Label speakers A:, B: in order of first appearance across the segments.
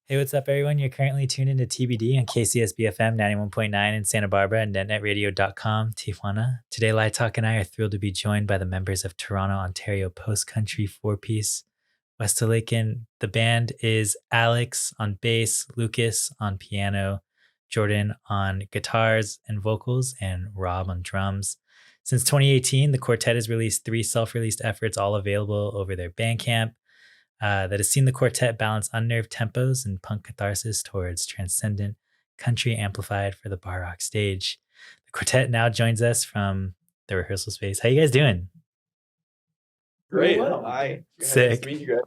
A: Hey, what's up, everyone? You're currently tuned into TBD on KCSB FM 91.9 in Santa Barbara and netnetradio.com, Tijuana. Today, Lietoc and I are thrilled to be joined by the members of Toronto, Ontario Post Country four-piece Westelaken. The band is Alex on bass, Lucas on piano, Jordan on guitars and vocals, and Rob on drums. Since 2018, the quartet has released 3 self-released efforts, all available over their Bandcamp, that has seen the quartet balance unnerved tempos and punk catharsis towards transcendent country amplified for the bar rock stage. The quartet now joins us from the rehearsal space. How you guys doing?
B: Great.
C: Well.
B: Hi.
A: Sick.
B: Nice to meet you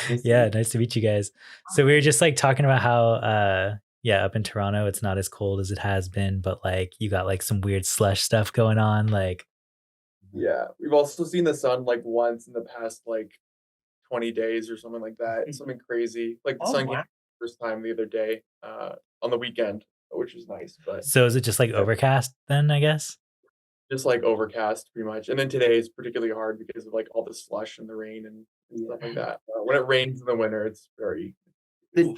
B: guys.
A: Yeah, nice to meet you guys. So we were just like talking about how up in Toronto it's not as cold as it has been, but like you got like some weird slush stuff going on. Like
B: Yeah. We've also seen the sun like once in the past like 20 days or something like that. Something crazy. Like the sun came first time the other day, on the weekend, which is nice. But
A: so is it just like
B: Yeah.
A: overcast then, I guess?
B: just like overcast pretty much. And then today is particularly hard because of like all the slush and the rain and stuff like that. When it rains in the winter, it's very
C: The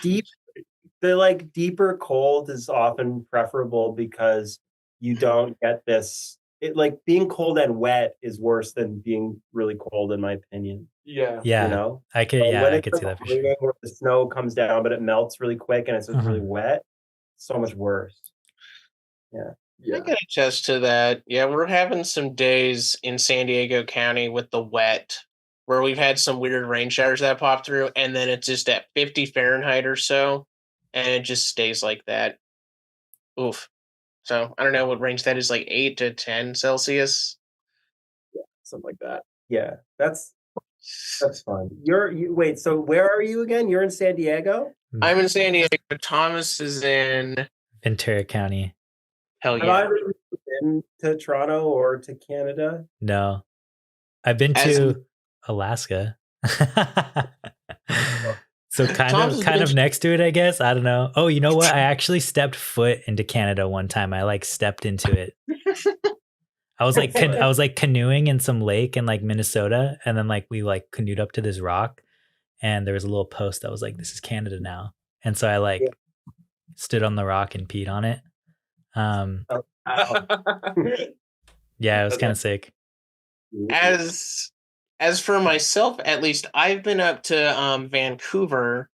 C: deeper cold is often preferable because you don't get this. It like being cold and wet is worse than being really cold, in my opinion.
B: Yeah.
A: Yeah.
C: You know,
A: I could
C: When
A: I
C: it's
A: could see that for sure.
C: raining or the snow comes down, but it melts really quick and it's just really wet. So much worse.
B: Yeah.
D: I can attest to that. Yeah, we're having some days in San Diego County with the wet where we've had some weird rain showers that pop through, and then it's just at 50 Fahrenheit or so, and it just stays like that. Oof. So I don't know what range that is, like 8 to 10 Celsius.
B: Something like that.
C: Yeah, that's fun. Wait, so where are you again? You're in San Diego?
D: I'm in San Diego. Thomas is in
A: Ventura County.
D: Hell
C: Have
D: yeah.
C: I ever been to Toronto or to Canada?
A: No. I've been to Alaska. So kind of next to it, I guess. I don't know. Oh, you know what? I actually stepped foot into Canada one time. I like stepped into it. I was like canoeing in some lake in like Minnesota, and then like we like canoed up to this rock, and there was a little post that was like, "This is Canada now." And so I like stood on the rock and peed on it. Yeah, it was kind of sick.
D: As for myself, at least, I've been up to Vancouver,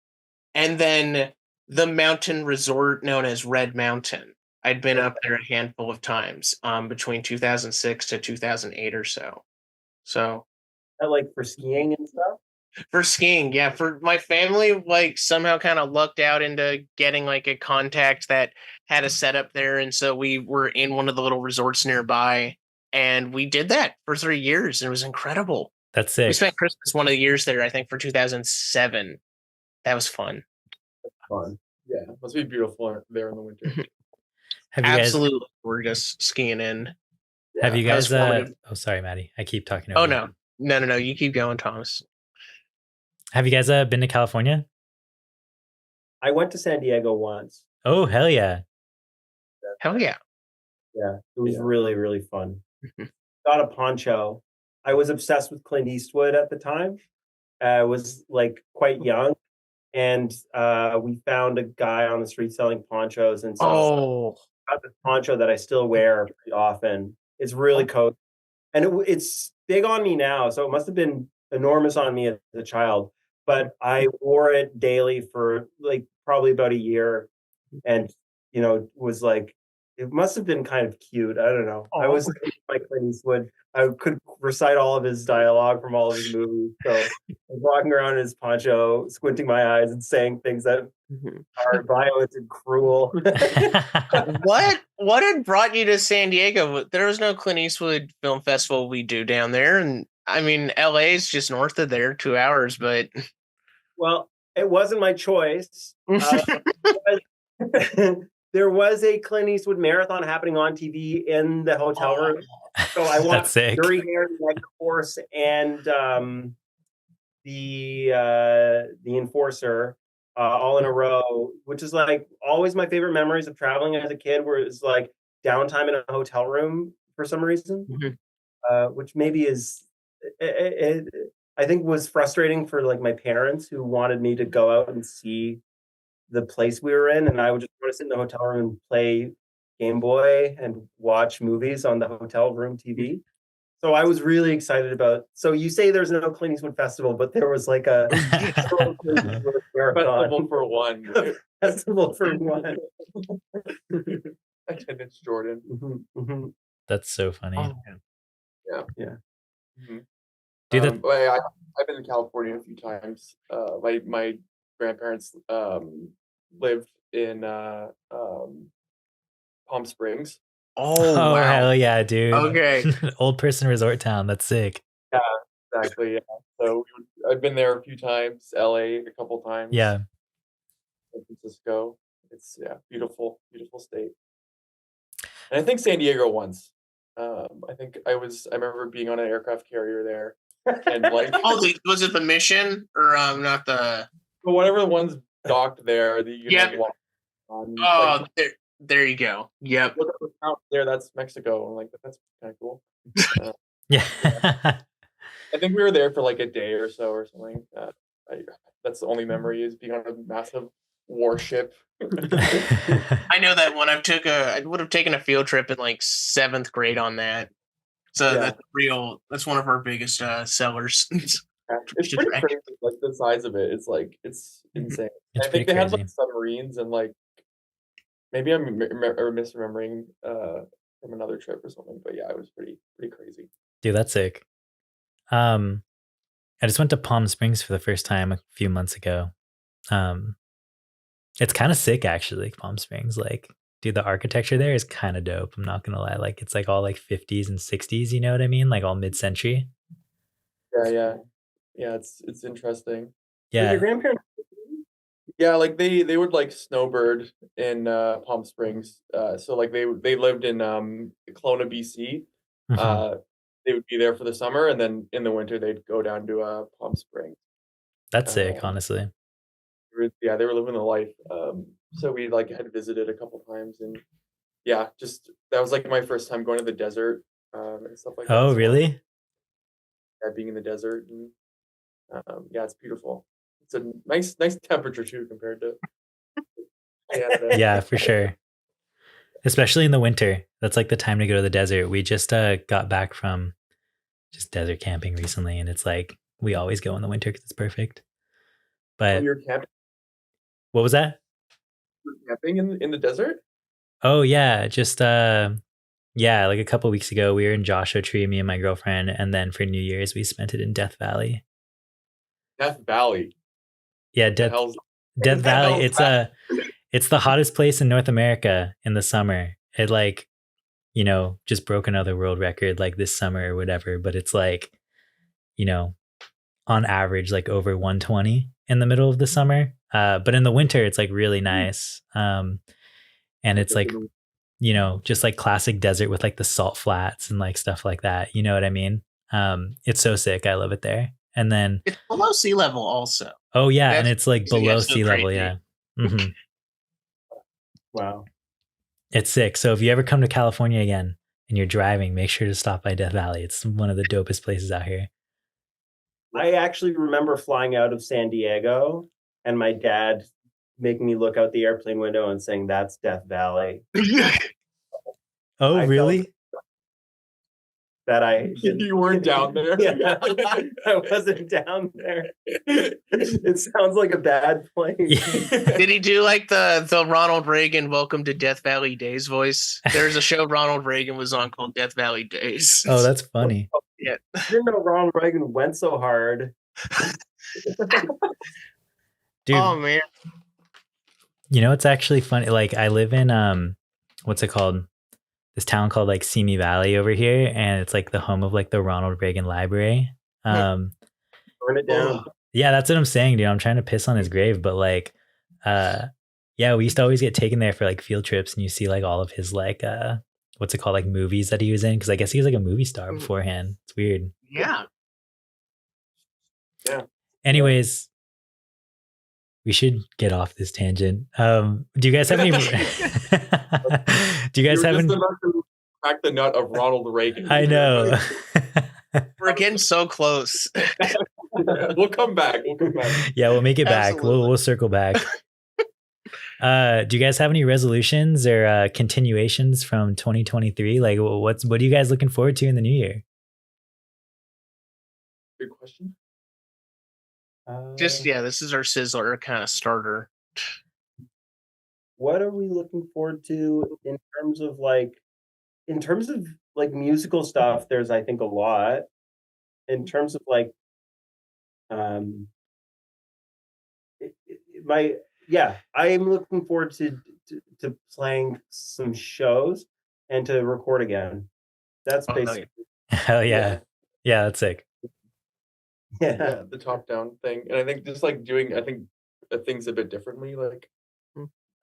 D: and then the mountain resort known as Red Mountain. I'd been up there a handful of times between 2006 to 2008 or so. So,
C: like for skiing and stuff?
D: For skiing, yeah. For my family, like somehow kind of lucked out into getting like a contact that had a setup there, and so we were in one of the little resorts nearby, and we did that for 3 years, and it was incredible.
A: That's sick.
D: We spent Christmas one of the years there, I think, for 2007. That was fun.
C: Fun.
B: Yeah, it must be beautiful there in the winter.
D: Absolutely, we're just skiing in.
A: Have you guys? Oh, sorry, Maddie. I keep talking over.
D: Oh no! You keep going, Thomas.
A: Have you guys been to California?
C: I went to San Diego once.
A: Oh, hell yeah.
D: Hell yeah.
C: Yeah, it was really, really fun. Got a poncho. I was obsessed with Clint Eastwood at the time. I was like quite young, and we found a guy on the street selling ponchos, and so I got this poncho that I still wear pretty often. It's really cozy, and it's big on me now, so it must have been enormous on me as a child. But I wore it daily for like probably about a year, and was like, it must have been kind of cute. I don't know. I was like Clint Eastwood. I could recite all of his dialogue from all of his movies. So I was walking around in his poncho, squinting my eyes and saying things that are violent and cruel.
D: What had brought you to San Diego? There was no Clint Eastwood Film Festival we do down there, and I mean, LA is just north of there, 2 hours, but...
C: Well, it wasn't my choice. There was a Clint Eastwood marathon happening on TV in the hotel room. So I watched Dirty Harry, Red Horse, and the Enforcer all in a row, which is like always my favorite memories of traveling as a kid, where it's like downtime in a hotel room for some reason, which maybe is... I think was frustrating for like my parents who wanted me to go out and see the place we were in, and I would just want to sit in the hotel room and play Game Boy and watch movies on the hotel room TV. So I was really excited about. So you say there's no Clint Eastwood festival, but there was like a
B: Festival for one.
C: festival for one.
B: Attendance Jordan.
A: That's so funny.
B: Yeah.
A: Dude,
B: I've been to California a few times. My grandparents lived in Palm Springs.
D: Oh, wow.
A: Hell yeah, dude.
D: Okay.
A: Old person resort town. That's sick.
B: Yeah, exactly. Yeah. So I've been there a few times. LA a couple times.
A: Yeah.
B: San Francisco. It's beautiful state. And I think San Diego once. I remember being on an aircraft carrier there, and like,
D: was it the Mission or not the?
B: But whatever the ones docked there that you can like, walk on.
D: Oh, there you go. Yep.
B: Look at the count there. That's Mexico. I'm like, that's kind of cool.
A: Yeah.
B: I think we were there for like a day or so or something. That's the only memory is being on a massive warship.
D: I know that one. I would have taken a field trip in like 7th grade on that. So that's one of our biggest sellers.
B: It's pretty crazy, like the size of it. It's insane.
A: It's
B: I think they
A: crazy.
B: had like submarines and like maybe I'm misremembering from another trip or something. But yeah, it was pretty crazy.
A: Dude, that's sick. I just went to Palm Springs for the first time a few months ago. It's kind of sick actually, Palm Springs. Like, dude, the architecture there is kind of dope. I'm not gonna lie. Like, it's like all like 50s and 60s. You know what I mean? Like all mid-century.
B: Yeah. It's interesting.
A: Yeah.
C: Your grandparents.
B: Yeah, like they would like snowbird in Palm Springs. So like they lived in Kelowna, BC. They would be there for the summer, and then in the winter they'd go down to Palm Springs.
A: That's sick, honestly.
B: They were living the life. So we like had visited a couple times, and yeah, just that was like my first time going to the desert and stuff like that.
A: Oh, really?
B: Yeah, being in the desert, and yeah, it's beautiful. It's a nice temperature too compared to.
A: Yeah, for sure. Especially in the winter. That's like the time to go to the desert. We just got back from just desert camping recently, and it's like we always go in the winter because it's perfect. But
B: you're camping.
A: What was that?
B: You're camping in the desert?
A: Oh yeah, just like a couple weeks ago we were in Joshua Tree, me and my girlfriend, and then for New Year's we spent it in Death Valley.
B: Death Valley.
A: Yeah, Death Valley. It's the hottest place in North America in the summer. It like, just broke another world record like this summer or whatever, but it's like, on average like over 120 in the middle of the summer. But in the winter it's like really nice. And it's like, just like classic desert with like the salt flats and like stuff like that. You know what I mean? It's so sick. I love it there. And then
D: it's below sea level also.
A: Oh yeah, and it's like below sea level.
D: Crazy.
A: Yeah. Mm-hmm.
C: Wow.
A: It's sick. So if you ever come to California again and you're driving, make sure to stop by Death Valley. It's one of the dopest places out here.
C: I actually remember flying out of San Diego and my dad making me look out the airplane window and saying, "That's Death Valley."
A: Oh, really?
C: That
B: you weren't down there.
C: Yeah, I wasn't down there. It sounds like a bad plane.
D: Did he do like the Ronald Reagan Welcome to Death Valley Days voice? There's a show Ronald Reagan was on called Death Valley Days.
A: Oh, that's funny.
D: Yeah.
C: I didn't know Ronald Reagan went so hard.
A: Dude.
D: Oh man.
A: It's actually funny. Like I live in what's it called? This town called like Simi Valley over here, and it's like the home of like the Ronald Reagan Library.
C: Burn it down.
A: Yeah, that's what I'm saying, dude. I'm trying to piss on his grave, but like, yeah, we used to always get taken there for like field trips, and you see like all of his like, what's it called, like movies that he was in, because I guess he was like a movie star beforehand. It's weird.
D: Yeah.
A: Anyways, we should get off this tangent. Do you guys have any? Do you guys have any?
B: Crack the nut of Ronald Reagan.
A: I know.
D: We're getting so close.
B: We'll come back.
A: Yeah, we'll make it back.
D: Absolutely.
A: We'll circle back. Do you guys have any resolutions or continuations from 2023? Like, what are you guys looking forward to in the new year?
B: Good question.
D: Just this is our sizzler kind of starter.
C: What are we looking forward to in terms of musical stuff? There's, I think, a lot. In terms of I'm looking forward to playing some shows and to record again. That's basically.
A: Hell yeah. Yeah, that's sick.
C: Yeah.
B: The top down thing, and I think just like doing things a bit differently, like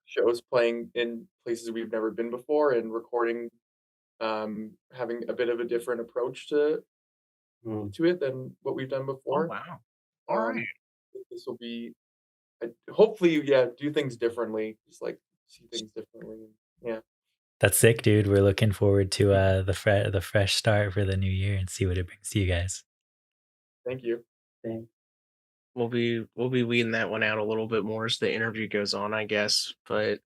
B: shows playing in places we've never been before and recording, having a bit of a different approach to it than what we've done before.
D: Oh, wow. All right.
B: This will be hopefully do things differently, just like see things differently. Yeah,
A: that's sick, dude. We're looking forward to the fresh start for the new year and see what it brings to you guys.
B: Thank you.
C: Thanks.
D: We'll be weeding that one out a little bit more as the interview goes on, I guess. But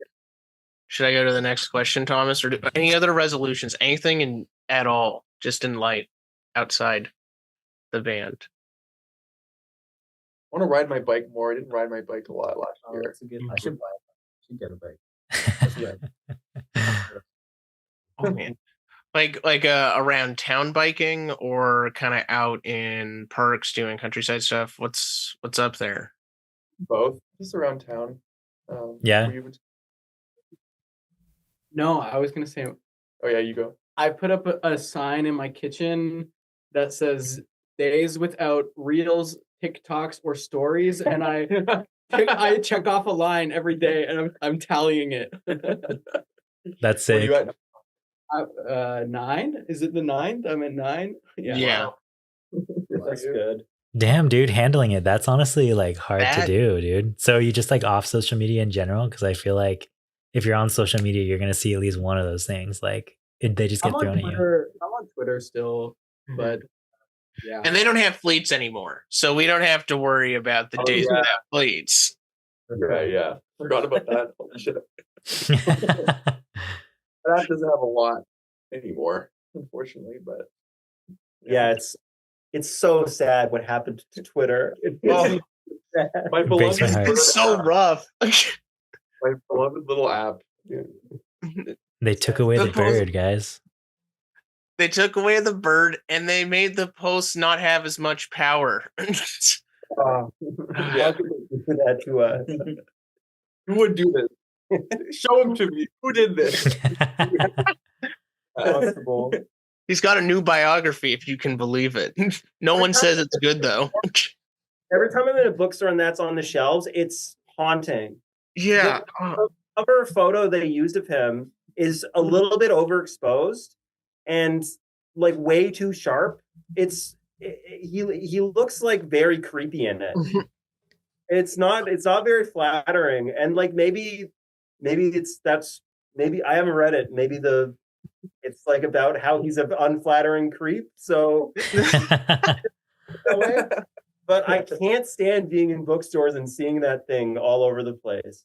D: should I go to the next question, Thomas, or any other resolutions? Anything at all, just in light outside the band?
B: I want to ride my bike more. I didn't ride my bike a lot last year.
E: That's a good. I should get a bike.
D: Oh man, like around town biking or kind of out in parks doing countryside stuff. What's up there?
B: Both, just around town.
A: Yeah.
E: No, I was gonna say.
B: Oh yeah, you go.
E: I put up a sign in my kitchen that says "Days without reels, TikToks, or stories," and I check off a line every day, and I'm tallying it.
A: That's sick.
B: Where you at?
E: 9? Is it the 9th? I'm at 9.
D: Yeah.
C: That's good.
A: Damn, dude, handling it. That's honestly like hard to do, dude. So you just like off social media in general? Because I feel like if you're on social media, you're gonna see at least one of those things. Like they just get thrown at you.
E: I'm on Twitter still, but yeah.
D: And they don't have fleets anymore, so we don't have to worry about the days without fleets.
B: Yeah. Forgot about that. Holy shit. That doesn't have a lot anymore, unfortunately, but
C: it's so sad what happened to Twitter.
B: My beloved,
D: it's so rough.
B: My beloved little app.
A: They took away the bird, guys.
D: They took away the bird and they made the posts not have as much power.
C: How could they do that to us?
B: Who would do this? Show him to me. Who did this?
D: He's got a new biography, if you can believe it. No one says it's good, though.
C: Every time I'm in a bookstore and that's on the shelves, it's haunting.
D: Yeah.
C: The cover photo they used of him is a little bit overexposed and like way too sharp. He looks like very creepy in it. It's not very flattering, and like maybe I haven't read it. Maybe it's like about how he's an unflattering creep. So, but I can't stand being in bookstores and seeing that thing all over the place.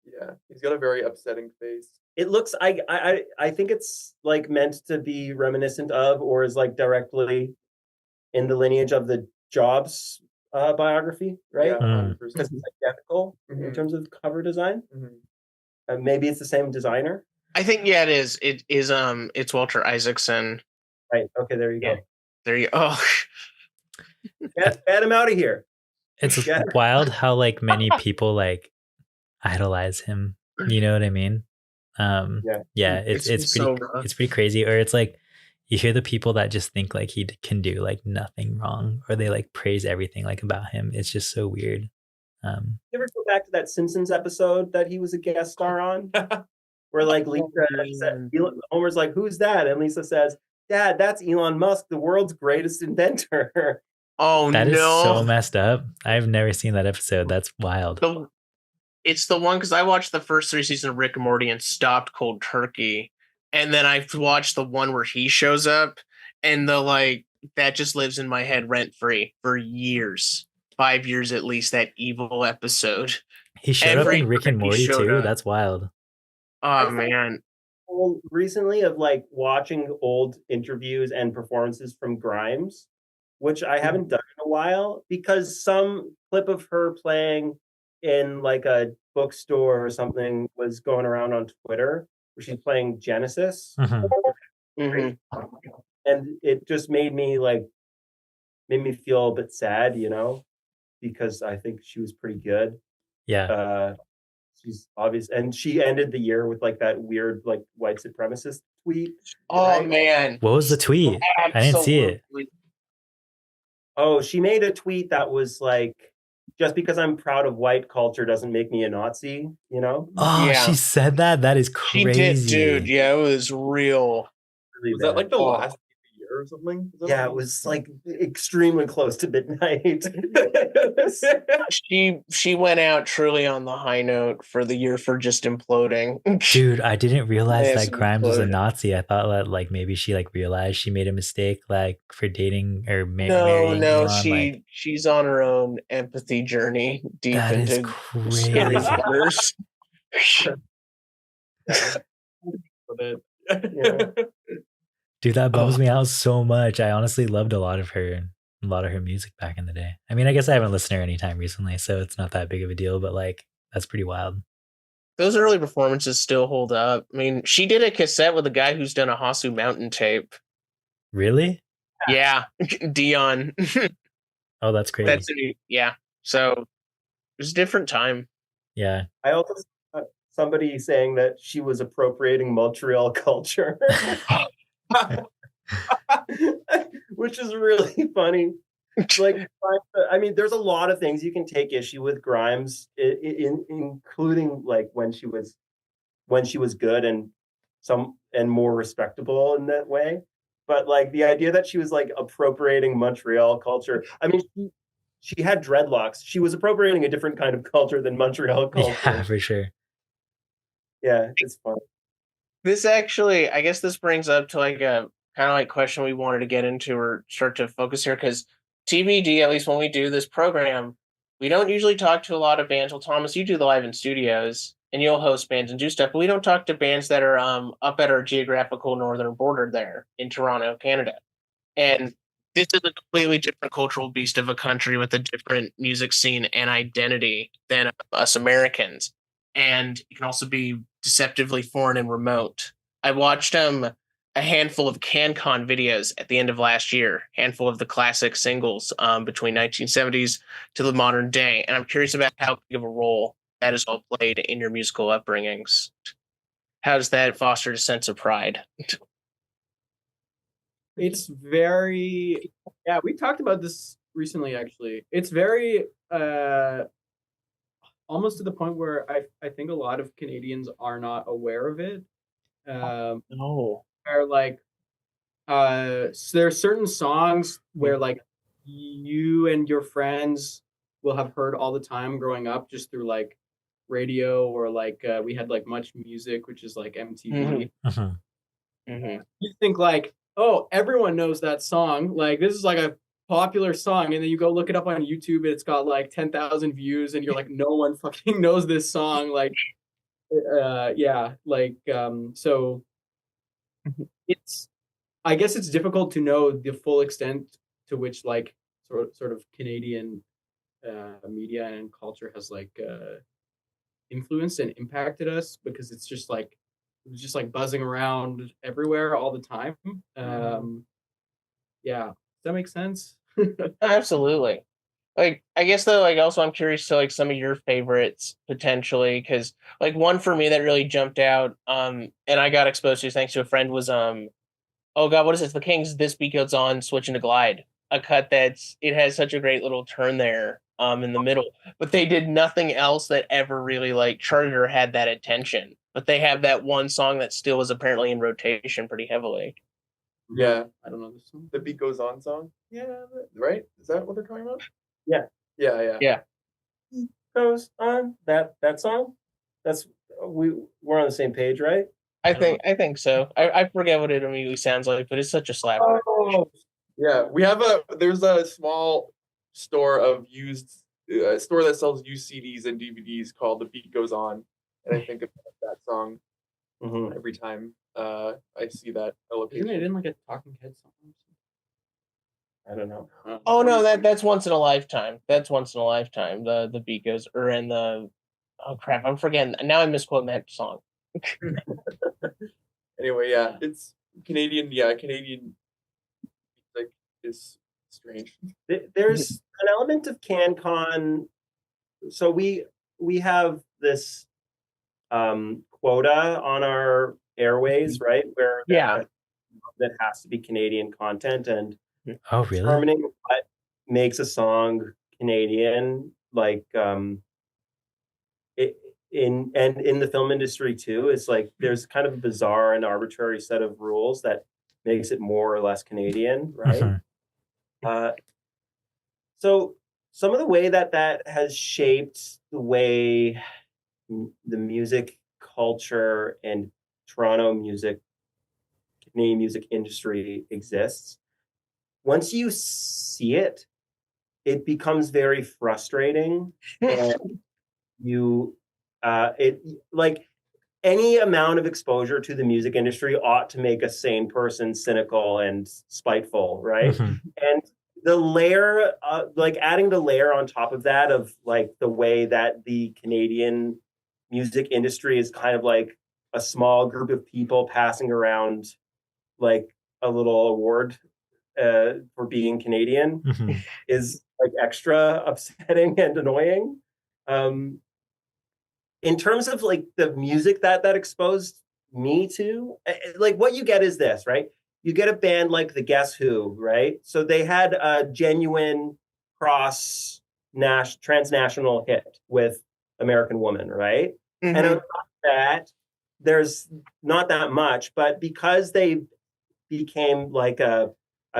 B: Yeah, he's got a very upsetting face.
C: It looks. I think it's like meant to be reminiscent of, or is like directly in the lineage of the Jobs biography, right?
B: Yeah,
C: because it's identical in terms of cover design. Maybe it's the same designer.
D: I think it is. It is it's Walter Isaacson.
C: Right. Okay, there you go.
D: There you oh
C: get him out of here.
A: It's wild how like many people like idolize him. You know what I mean? It's pretty crazy. Or it's like you hear the people that just think like he can do like nothing wrong, or they like praise everything like about him. It's just so weird.
C: You ever go back to that Simpsons episode that he was a guest star on? Where like Lisa said, Homer's like, "Who's that?" And Lisa says, "Dad, that's Elon Musk, the world's greatest inventor."
D: Oh,
A: that is so messed up. I've never seen that episode. That's wild.
D: It's the one because I watched the first 3 seasons of Rick and Morty and stopped cold turkey, and then I've watched the one where he shows up, and that just lives in my head rent free for years. 5 years at least, that evil episode.
A: He showed up
D: Every
A: in Rick and
D: time he
A: Morty
D: showed
A: too.
D: up.
A: That's wild.
D: Oh man.
C: Recently of like watching old interviews and performances from Grimes, which I haven't done in a while because some clip of her playing in like a bookstore or something was going around on Twitter where she's playing Genesis.
A: Mhm.
C: And it just made me feel a bit sad, because I think she was pretty good.
A: Yeah.
C: She's obvious, and she ended the year with like that weird like white supremacist tweet.
D: Oh
C: right?
D: man.
A: What was the tweet? I didn't see it.
D: Absolutely.
C: Oh, she made a tweet that was like, just because I'm proud of white culture doesn't make me a Nazi,
A: Oh,
D: Yeah.
A: she said that? That is
D: She
A: crazy.
D: did, dude. Yeah, it was real.
C: Really
B: Was that like the
D: Oh.
B: last year or something? Was that
C: Yeah,
B: like-
C: it was like extremely close to midnight.
D: She went out truly on the high note for the year for just imploding.
A: Dude, I didn't realize
D: Yeah,
A: that
D: some
A: Grimes was a
D: exploded.
A: Nazi. I thought that like maybe she like realized she made a mistake like for dating or
D: No,
A: marrying Elon. Like
D: she's on her own empathy journey deep
A: that is
D: into
A: crazy.
D: scary waters.
A: Dude, that bums
D: Oh.
A: me out so much. I honestly loved a lot of her music back in the day. I mean, I guess I haven't listened to her anytime recently, so it's not that big of a deal, but like that's pretty wild.
D: Those early performances still hold up. I mean, she did a cassette with a guy who's done a Hasu Mountain tape.
A: Really?
D: Yeah, Dion.
A: Oh, that's crazy.
D: Yeah. So it was a different time.
A: Yeah.
C: I also saw somebody saying that she was appropriating Montreal culture, which is really funny. Like, I mean, there's a lot of things you can take issue with Grimes, including like when she was good and more respectable in that way. But like the idea that she was like appropriating Montreal culture. I mean, she had dreadlocks. She was appropriating a different kind of culture than Montreal culture.
A: Yeah, for sure.
C: Yeah, it's fun.
D: This actually, I guess this brings up to like a kind of like question we wanted to get into or start to focus here because TBD, at least when we do this program, we don't usually talk to a lot of bands. Well, Thomas, you do the live in studios and you'll host bands and do stuff, but we don't talk to bands that are up at our geographical northern border there in Toronto, Canada. And this is a completely different cultural beast of a country with a different music scene and identity than us Americans. And it can also be deceptively foreign and remote. I watched a handful of CanCon videos at the end of last year, handful of the classic singles between 1970s to the modern day. And I'm curious about how big of a role that has all played in your musical upbringings. How does that foster a sense of pride?
E: It's very, yeah, we talked about this recently, actually. It's very, almost to the point where I think a lot of Canadians are not aware of it.
D: No.
E: Where like, so there are certain songs where like you and your friends will have heard all the time growing up just through like radio or like we had like Much Music, which is like MTV.
A: Mhm.
E: You think like, oh, everyone knows that song. Like this is like a popular song, and then you go look it up on YouTube, and it's got like 10,000 views, and you're like, no one fucking knows this song. Like, yeah, like so it's. I guess it's difficult to know the full extent to which like sort of Canadian media and culture has like influenced and impacted us because it's just like it was just like buzzing around everywhere all the time. Yeah, does that make sense?
D: Absolutely. Like, I guess though, like also I'm curious to like some of your favorites potentially, because like one for me that really jumped out, and I got exposed to thanks to a friend was oh god, what is it? The Kings This Beat Goes On switching to glide. A cut it has such a great little turn there in the middle. But they did nothing else that ever really like charted or had that attention. But they have that one song that still is apparently in rotation pretty heavily.
B: Yeah,
E: I don't know this song.
B: the beat goes on song. Yeah, right. Is that what they're talking about?
C: Yeah.
B: Yeah.
C: Goes on that song. That's we're on the same page, right?
D: I think so. I forget what it immediately sounds like, but it's such a slapper.
C: Oh,
B: Yeah, there's a small store of used a store that sells used CDs and DVDs called The Beat Goes On, and I think of that song every time I see that location.
E: Isn't it in like a Talking Heads song?
C: I don't know.
D: Oh no, that's once in a lifetime. That's once in a lifetime. The beat goes or in the oh crap, I'm forgetting. Now I'm misquoting that song.
B: Anyway, yeah, it's Canadian. Yeah, Canadian music is strange.
C: There's an element of CanCon. So we have this quota on our airways, right? Where that has to be Canadian content, and
A: Oh, really?
C: determining what makes a song Canadian, like in the film industry too, is like there's kind of a bizarre and arbitrary set of rules that makes it more or less Canadian, right? So some of the way that has shaped the way the music culture and Canadian music industry exists, once you see it, it becomes very frustrating. And it like any amount of exposure to the music industry ought to make a sane person cynical and spiteful, right? And the layer, like adding the layer on top of that of like the way that the Canadian music industry is kind of like a small group of people passing around like a little award for being Canadian is like extra upsetting and annoying. In terms of like the music that exposed me to, like what you get is this, right? You get a band like the Guess Who, right? So they had a genuine transnational hit with American Woman, right? And on top of that, there's not that much, but because they became like a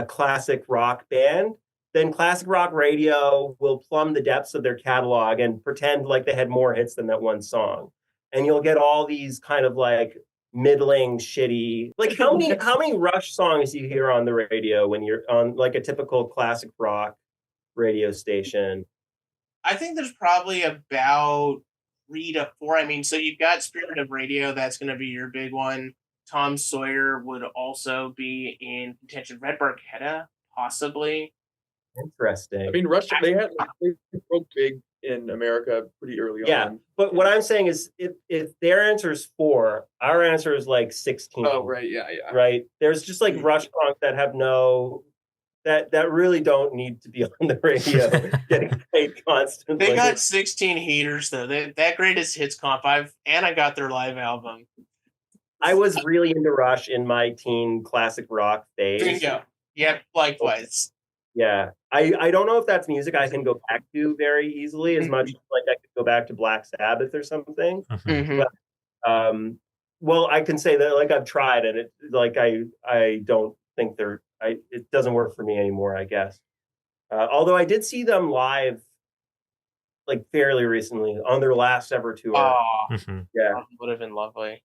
C: classic rock band, then classic rock radio will plumb the depths of their catalog and pretend like they had more hits than that one song. And you'll get all these kind of like middling, shitty, like how many Rush songs do you hear on the radio when you're on like a typical classic rock radio station?
D: I think there's probably about 3 to 4. I mean, so you've got Spirit of Radio, that's going to be your big one. Tom Sawyer would also be in contention. Red Barchetta, possibly.
C: Interesting.
B: I mean, Rush, they broke big in America pretty early on.
C: Yeah, but what I'm saying is if their answer is 4, our answer is like 16.
B: Oh, right, yeah.
C: Right? There's just like Rush songs that have that really don't need to be on the radio getting played constantly.
D: They got 16 heaters though. That greatest hits comp. I got their live album.
C: I was really into Rush in my teen classic rock phase.
D: Bingo. Yep, likewise.
C: Yeah. I don't know if that's music I can go back to very easily as much as like I could go back to Black Sabbath or something. But, well, I can say that like I've tried and it like I don't think it doesn't work for me anymore, I guess. Although I did see them live like fairly recently on their last ever tour.
D: Oh,
C: yeah.
D: Would have been lovely.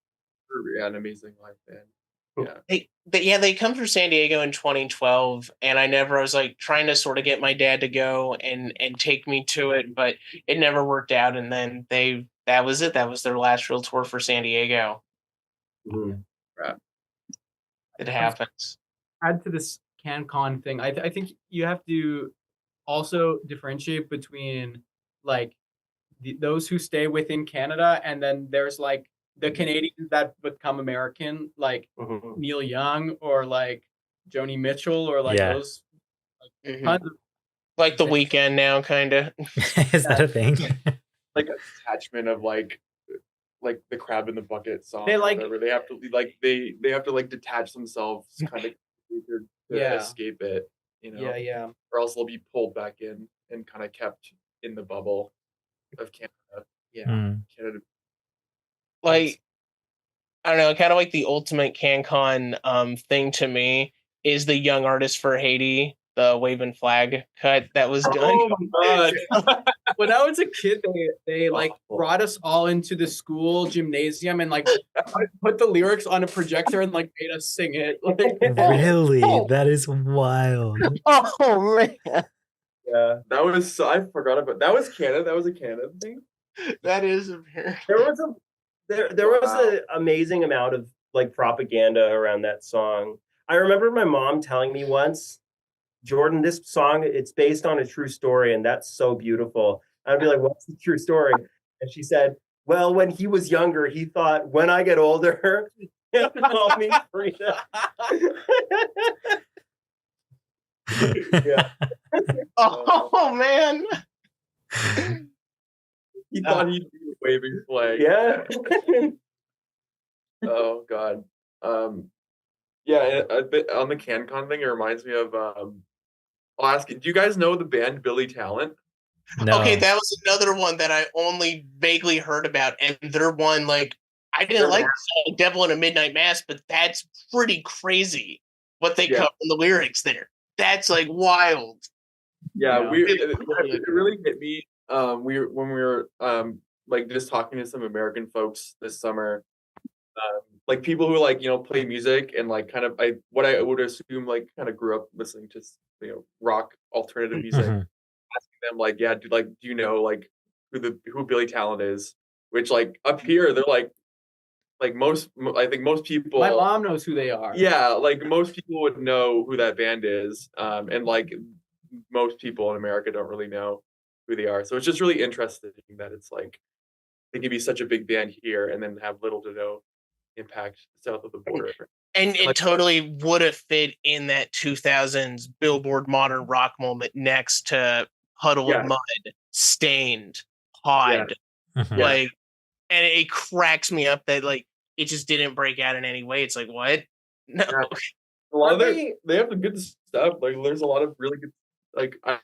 B: Yeah, an amazing live band.
D: Yeah. They come through San Diego in 2012, and I was like trying to sort of get my dad to go and take me to it, but it never worked out. And then that was it. That was their last real tour for San Diego.
B: Right.
D: It happens.
E: Add to this CanCon thing, I think you have to also differentiate between like those who stay within Canada, and then there's like the Canadians that become American, like Neil Young or like Joni Mitchell or like those tons of
D: like The Weeknd now, kind of.
A: Is that a thing?
B: Like a detachment of like the crab in the bucket song.
E: They like
B: they have to like they have to like detach themselves kind of to escape it, you know.
E: Yeah.
B: Or else they'll be pulled back in and kind of kept in the bubble of Canada. Canada.
D: Like, I don't know, kind of like the ultimate CanCon thing to me is the Young Artist for Haiti, the waving flag cut that was done.
E: Oh my god! When I was a kid, they like brought us all into the school gymnasium and like put the lyrics on a projector and like made us sing it. Like,
A: really? That is wild.
D: Oh man!
C: Yeah.
B: That was I forgot about that. Was Canada. That was a Canada thing.
D: That is apparent.
C: There was an amazing amount of like propaganda around that song. I remember my mom telling me once, Jordan, this song, it's based on a true story, and that's so beautiful. I'd be like, what's the true story? And she said, well, when he was younger, he thought, when I get older, he'll call me Frida. Yeah.
D: Oh man.
B: He thought he'd be a waving flag.
C: Yeah.
B: Oh God. Yeah. A bit on the CanCon thing, it reminds me of. I'll ask you. Do you guys know the band Billy Talent?
A: No.
D: Okay, that was another one that I only vaguely heard about, and they're one like I didn't
B: They're
D: like Devil in a Midnight Mass, but that's pretty crazy what they cover in the lyrics there. That's like wild.
B: Yeah,
E: Yeah.
B: it really hit me. When we were like just talking to some American folks this summer, like people who like play music and like kind of what I would assume like kind of grew up listening to rock alternative music.
A: Mhm.
B: Asking them like, yeah, do you know like who Billy Talent is? Which like up here they're like I think most people.
E: My mom knows who they are.
B: Yeah, like most people would know who that band is, and like most people in America don't really know who they are. So it's just really interesting that it's like they can be such a big band here and then have little to no impact south of the border.
D: And it totally would have fit in that 2000s Billboard modern rock moment next to Puddle of Mud, Stained, Pod.
A: Mhm.
D: Like, and it cracks me up that like it just didn't break out in any way. It's like, what? No.
B: Yeah. A lot of they have the good stuff. Like there's a lot of really good. Like I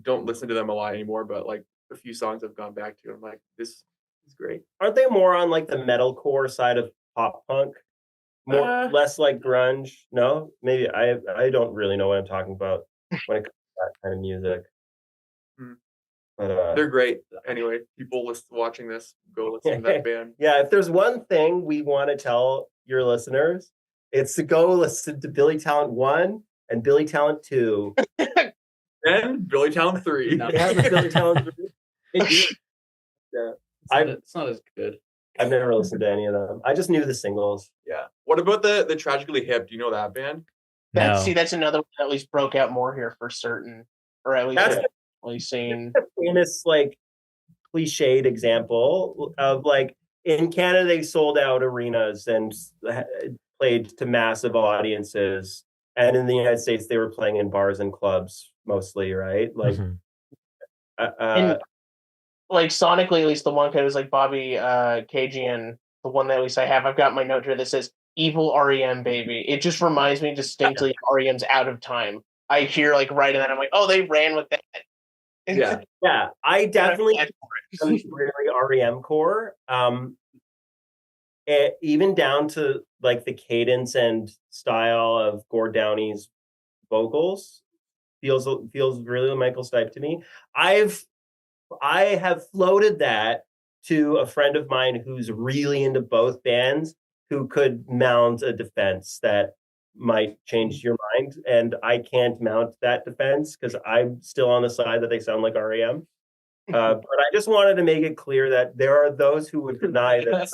B: don't listen to them a lot anymore, but like a few songs I've gone back to. I'm like, this is great.
C: Aren't they more on like the metalcore side of pop punk? Less like grunge? No, maybe I don't really know what I'm talking about when it comes to that kind of music. But
B: they're great. Anyway, people watching this, go listen to that band.
C: Yeah, if there's one thing we want to tell your listeners, it's to go listen to Billy Talent 1 and Billy Talent 2.
B: And Billy Talent 3.
E: No.
C: Yeah, Billy Talent 3. Yeah.
E: It's not as good.
C: I've never listened to any of them. I just knew the singles.
B: Yeah. What about the Tragically Hip? Do you know that band?
A: No.
D: That's another one that at least broke out more here for certain. Or at least
C: That's
D: seen
C: a famous like cliched example of like in Canada they sold out arenas and played to massive audiences, and in the United States they were playing in bars and clubs mostly, right? Like
D: and like sonically, at least the one code is like Bobby Cajun, the one that at least I've got my note here that says evil REM baby. It just reminds me distinctly of REM's Out of Time. I hear like right in that, I'm like, oh, they ran with that.
C: Yeah, I definitely really REM core. Even down to like the cadence and style of Gord Downey's vocals feels really Michael Stipe to me. I have floated that to a friend of mine who's really into both bands, who could mount a defense that might change your mind, and I can't mount that defense because I'm still on the side that they sound like REM. But I just wanted to make it clear that there are those who would deny this.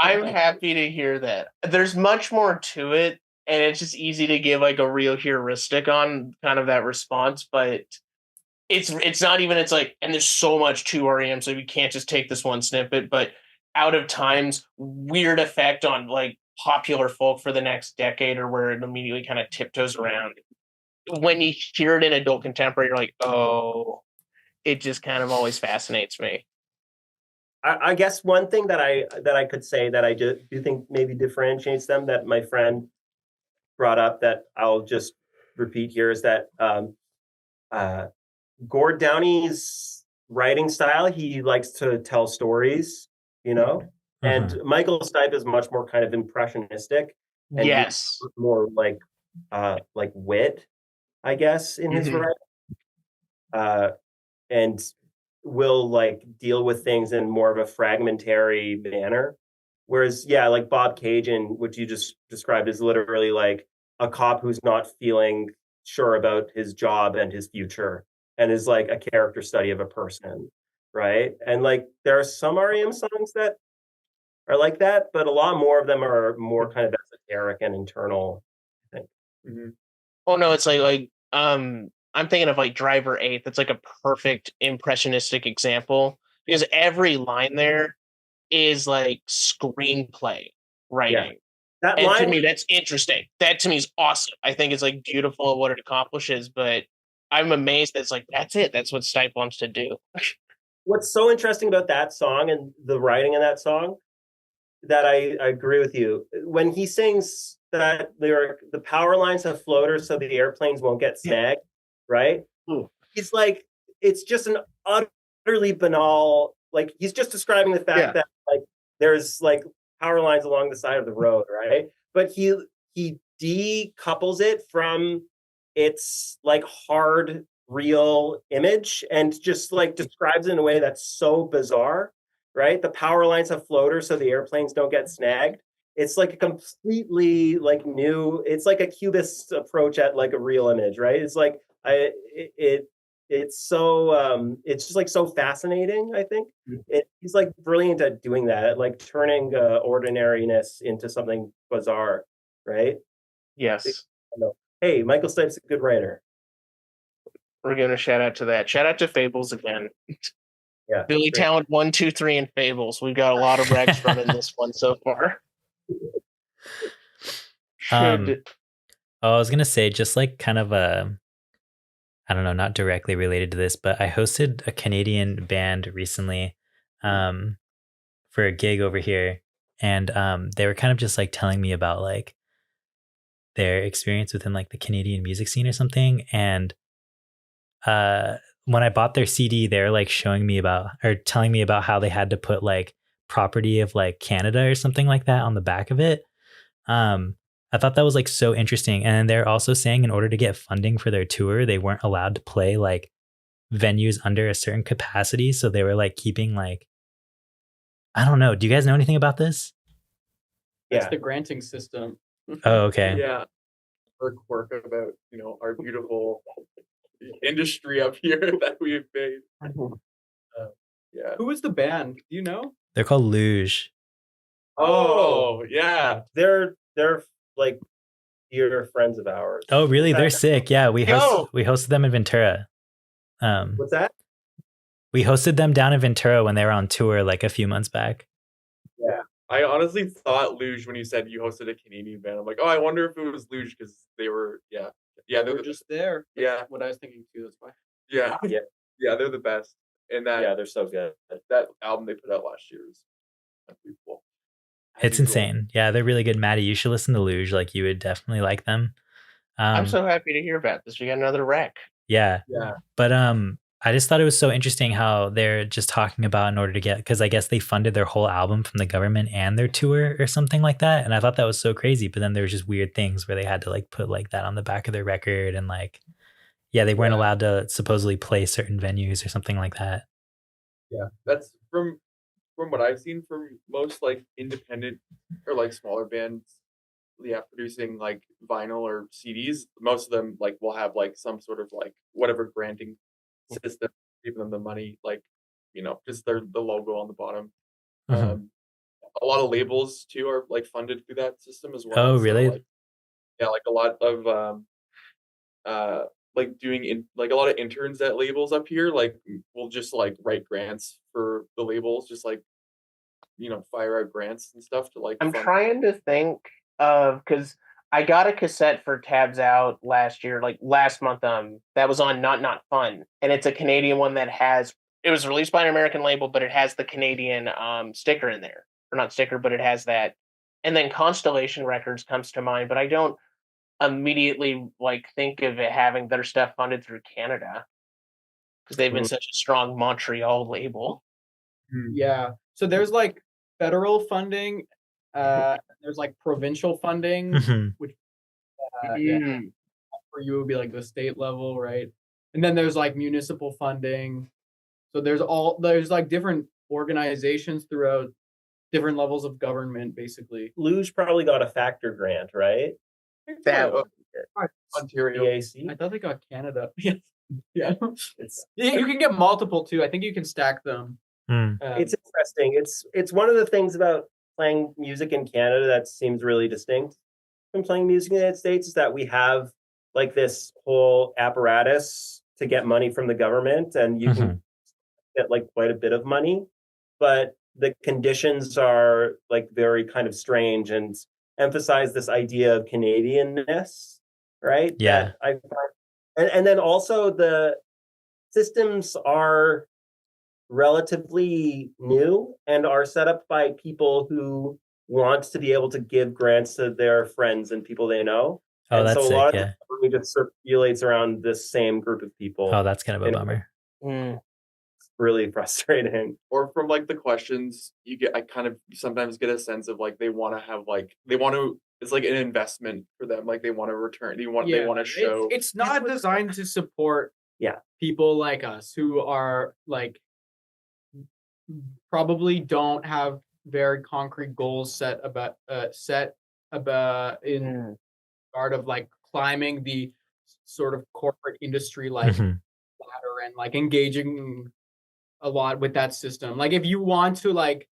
D: I'm happy to hear that. There's much more to it, and it's just easy to give like a real heuristic on kind of that response, but it's not even, it's like, and there's so much to REM, so we can't just take this one snippet, but Out of Time's weird effect on like popular folk for the next decade, or where it immediately kind of tiptoes around. When you hear it in adult contemporary, you're like, oh, it just kind of always fascinates me.
C: I guess one thing that I could say that I do think maybe differentiates them, that my friend brought up, that I'll just repeat here, is that Gord Downey's writing style, he likes to tell stories, and Michael Stipe is much more kind of impressionistic. And
D: yes,
C: more like wit, I guess, in his writing, and will like deal with things in more of a fragmentary manner. Whereas, like Bob Cajun, which you just described, is literally like a cop who's not feeling sure about his job and his future, and is like a character study of a person, right? And like there are some REM songs that are like that, but a lot more of them are more kind of esoteric and internal, I think.
B: Mhm.
D: Oh no, it's I'm thinking of like Driver 8. That's like a perfect impressionistic example because every line there is like screenplay writing.
C: That
D: And to
C: line,
D: me, that's interesting. That to me is awesome. I think it's like beautiful what it accomplishes, but I'm amazed that it's like, that's it. That's what Stipe wants to do.
C: what's so interesting about that song and the writing in that song, that I agree with you. When he sings that lyric, the power lines have floaters so the airplanes won't get snagged, right?
D: Ooh.
C: He's like, it's just an utterly banal, like he's just describing the fact that like there's like power lines along the side of the road, right? But he decouples it from its like hard real image and just like describes it in a way that's so bizarre, right? The power lines have floaters so the airplanes don't get snagged. It's like a completely like new, it's like a cubist approach at like a real image, right? It's like it's so it's just like so fascinating, I think. He's like brilliant at doing that, at like turning ordinariness into something bizarre, right?
D: Yes.
C: Hey, Michael Stipe's a good writer.
D: We're gonna shout out to that. Shout out to Fables again.
C: Yeah.
D: Billy
C: great.
D: Talent 1, 2, 3, and Fables. We've got a lot of recs running this one so far. Should
A: I was gonna say, just like kind of I don't know, not directly related to this, but I hosted a Canadian band recently for a gig over here, and they were kind of just like telling me about like their experience within like the Canadian music scene or something. And when I bought their CD, they're like showing me about or telling me about how they had to put like property of like Canada or something like that on the back of it. I thought that was like so interesting. And they're also saying in order to get funding for their tour, they weren't allowed to play like venues under a certain capacity. So they were like keeping like, I don't know. Do you guys know anything about this?
E: That's
C: Yeah.
E: the granting system.
A: Oh, okay.
B: Yeah. Or quirk about, our beautiful industry up here that we've made. Yeah.
E: Who was the band? Do you know?
A: They're called Luge.
B: Oh, yeah.
C: They're like dear friends of ours.
A: Oh, really? They're
C: That-
A: sick. Yeah, we hosted them in Ventura.
C: What's that?
A: We hosted them down in Ventura when they were on tour like a few months back.
B: I honestly thought Luge when you said you hosted a Canadian band. I'm like, oh, I wonder if it was Luge because they were, yeah,
E: They were just there. That's
B: Yeah.
E: what I was thinking too. That's why.
B: yeah,
C: Yeah.
B: yeah, they're the best. And that
C: They're so good.
B: that album they put out last year was unbelievable. As
A: It's
B: usual.
A: insane. Yeah, they're really good. Maddie, you should listen to Luge. Like you would definitely like them.
D: I'm so happy to hear about this. We got another rec.
A: Yeah.
B: Yeah.
A: But I just thought it was so interesting how they're just talking about in order to get, because I guess they funded their whole album from the government and their tour or something like that. And I thought that was so crazy. But then there was just weird things where they had to like put like that on the back of their record and like, yeah, they weren't allowed to supposedly play certain venues or something like that.
B: Yeah. That's from what I've seen from most like independent or like smaller bands, yeah, producing like vinyl or CDs. Most of them like will have like some sort of like whatever granting system, giving them the money, like just the logo on the bottom.
A: Mhm.
B: A lot of labels too are like funded through that system as well.
A: Oh,
B: So,
A: really?
B: like, yeah, like a lot of like doing like a lot of interns at labels up here like will just like write grants for the labels, just like fire out grants and stuff to like
D: I'm
B: fund.
D: trying to think of because I got a cassette for Tabs Out last year, like last month. That was on Not Fun, and it's a Canadian one that has. It was released by an American label, but it has the Canadian sticker in there, or not sticker, but it has that. And then Constellation Records comes to mind, but I don't immediately like think of it having their stuff funded through Canada because they've been such a strong Montreal label.
E: Yeah. So there's like federal funding. There's like provincial funding,
A: Mhm.
E: which for you would be like the state level, right? And then there's like municipal funding. So there's like different organizations throughout different levels of government, basically.
C: Luge probably got a factor grant, right?
D: That
B: Oh, Ontario.
C: BAC.
E: I thought they got Canada. Yeah. Yeah.
C: It's
E: You can get multiple too. I think you can stack them.
C: it's interesting. It's one of the things about playing music in Canada that seems really distinct from playing music in the United States is that we have like this whole apparatus to get money from the government, and you can get like quite a bit of money, but the conditions are like very kind of strange and emphasize this idea of Canadianness, right?
A: Yeah.
C: And then also the systems are relatively new and are set up by people who want to be able to give grants to their friends and people they know.
A: Oh,
C: and
A: that's
C: so a
A: sick.
C: lot
A: Yeah.
C: of the money just circulates around this same group of people.
A: Oh, that's kind of a
C: And
A: bummer.
C: it's really frustrating.
B: Or from like the questions you get, I kind of sometimes get a sense of like they want to have like they want to. It's like an investment for them. Like they want to return. They want to show.
E: It's not designed to support people like us who are like probably don't have very concrete goals set about in regard of like climbing the sort of corporate industry like ladder and like engaging a lot with that system. Like if you want to like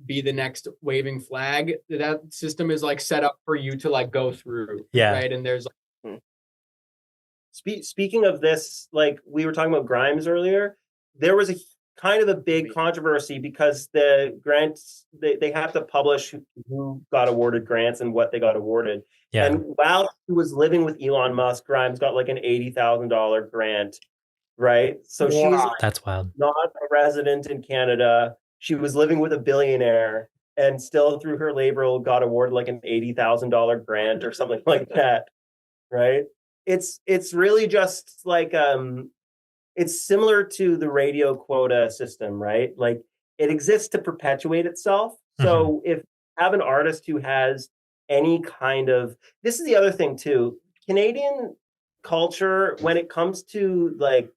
E: be the next waving flag, that system is like set up for you to like go through.
A: Yeah.
E: Right. And there's
C: Speaking of this, like we were talking about Grimes earlier, there was a kind of a big controversy because the grants, they have to publish who got awarded grants and what they got awarded.
A: Yeah.
C: And while he was living with Elon Musk, Grimes got like an $80,000 grant, right? So she's like
A: That's wild.
C: not a resident in Canada. She was living with a billionaire and still through her labor got awarded like an $80,000 grant or something like that, right? It's really just like it's similar to the radio quota system, right? Like it exists to perpetuate itself. So if you have an artist who has any kind of, this is the other thing too, Canadian culture, when it comes to like,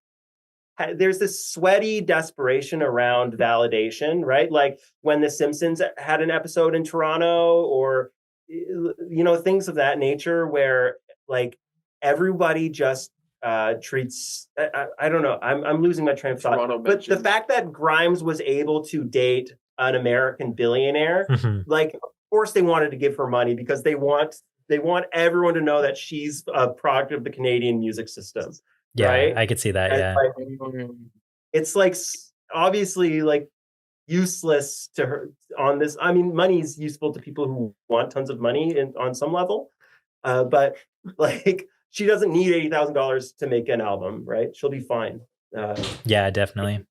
C: there's this sweaty desperation around validation, right? Like when The Simpsons had an episode in Toronto or, you know, things of that nature where like everybody just treats, I don't know, I'm losing my train of thought. But the fact that Grimes was able to date an American billionaire, like of course they wanted to give her money because they want everyone to know that she's a product of the Canadian music system.
A: Yeah,
C: right?
A: I could see that.
C: And
A: Yeah.
C: like, it's like obviously like useless to her on this. I mean, money is useful to people who want tons of money on some level. But like she doesn't need $80,000 to make an album, right? She'll be fine.
A: Yeah, definitely.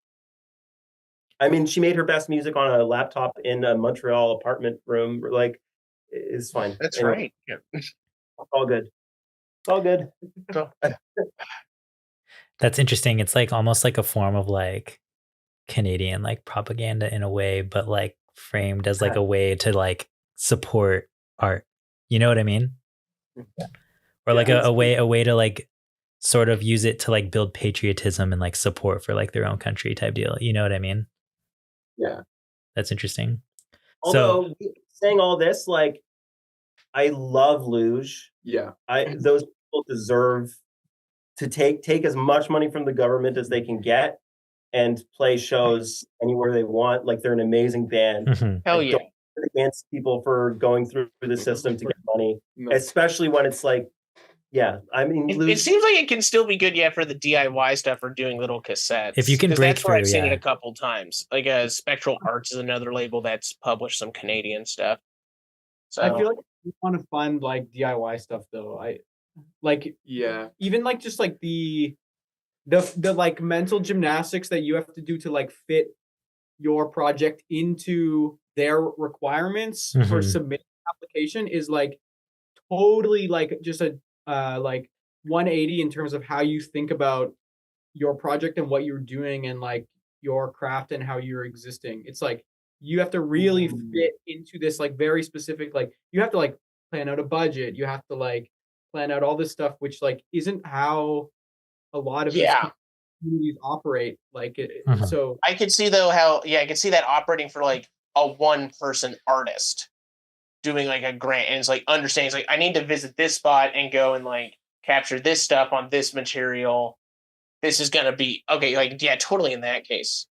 C: I mean, she made her best music on a laptop in a Montreal apartment room. Like, it's fine.
D: That's
C: anyway,
D: right. Yep.
C: All good. It's all good.
A: That's interesting. It's like almost like a form of like Canadian like propaganda in a way, but like framed as like a way to like support art. You know what I mean? Or like a way to like sort of use it to like build patriotism and like support for like their own country type deal. You know what I mean?
B: Yeah.
A: That's interesting.
C: Although saying all this, like I love Luge.
B: Yeah.
C: Those people deserve to take as much money from the government as they can get and play shows anywhere they want. Like they're an amazing band.
D: Hell yeah.
C: Don't put against people for going through the system to get money, especially when it's like, yeah, I mean,
D: it seems like it can still be good, for the DIY stuff or doing little cassettes.
A: If you can break
D: that's where I've
A: through,
D: seen it a couple times. Like Spectral Arts is another label that's published some Canadian stuff. So
E: I feel like you want to find like DIY stuff though. Even like just like the like mental gymnastics that you have to do to like fit your project into their requirements for submitting application is like totally like just a like 180 in terms of how you think about your project and what you're doing and like your craft and how you're existing. It's like you have to really fit into this like very specific, like you have to like plan out a budget, you have to like plan out all this stuff, which like isn't how a lot of these communities operate. Like so
D: I could see though how I could see that operating for like a one person artist. doing like a grant, and it's like understanding, it's like, I need to visit this spot and go and like capture this stuff on this material. This is gonna be okay. Like, yeah, totally. In that case,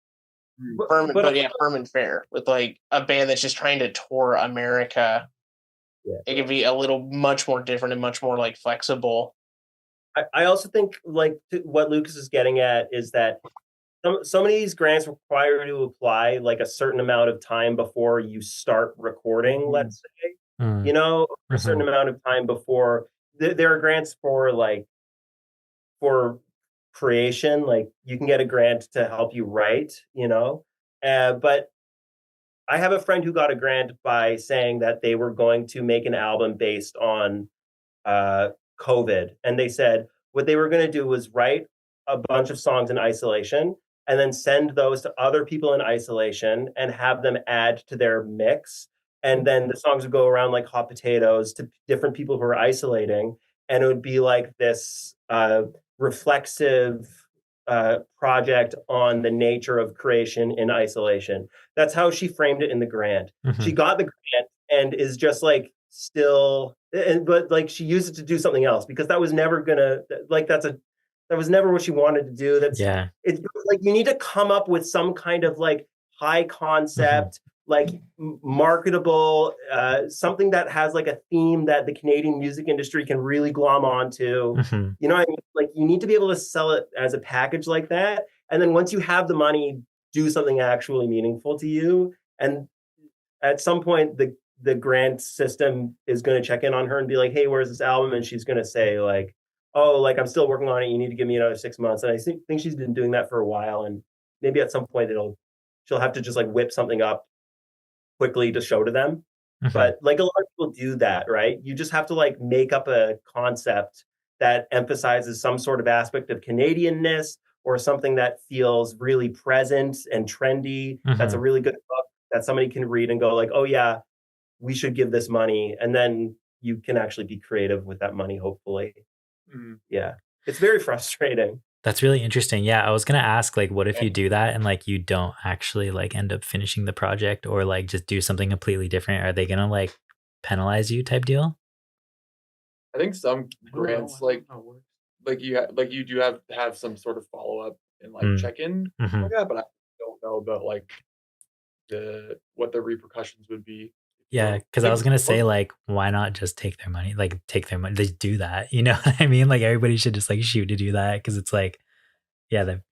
D: firm, but yeah, firm and fair with like a band that's just trying to tour America.
C: Yeah.
D: It can be a little much more different and much more like flexible.
C: I also think like what Lucas is getting at is that so many of these grants require you to apply like a certain amount of time before you start recording, let's say, you know, a certain amount of time before there are grants for like for creation, like you can get a grant to help you write, you know, but I have a friend who got a grant by saying that they were going to make an album based on COVID. And they said what they were going to do was write a bunch of songs in isolation and then send those to other people in isolation and have them add to their mix. And then the songs would go around like hot potatoes to different people who are isolating. And it would be like this reflexive project on the nature of creation in isolation. That's how she framed it in the grant. She got the grant and is just like still, but like she used it to do something else because that was never gonna like that was never what she wanted to do. It's like you need to come up with some kind of like high concept, like marketable, something that has like a theme that the Canadian music industry can really glom onto. You know what I mean? Like you need to be able to sell it as a package like that. And then once you have the money, do something actually meaningful to you. And at some point, the grant system is going to check in on her and be like, hey, where's this album? And she's going to say like, oh, like I'm still working on it. You need to give me another 6 months. And I think she's been doing that for a while. And maybe at some point she'll have to just like whip something up quickly to show to them. But like a lot of people do that, right? You just have to like make up a concept that emphasizes some sort of aspect of Canadianness or something that feels really present and trendy. That's a really good book that somebody can read and go like, oh yeah, we should give this money. And then you can actually be creative with that money, hopefully. Yeah. It's very frustrating.
A: That's really interesting. Yeah, I was gonna ask, like, what if you do that and like you don't actually like end up finishing the project or like just do something completely different? Are they gonna like penalize you type deal?
B: I think some grants like you do have some sort of follow up and like check in like that, but I don't know about like what the repercussions would be.
A: Yeah, because I was gonna say, like, why not just take their money? Like, take their money. They do that, you know what I mean? Like, everybody should just like shoot to do that because it's like, yeah, that'd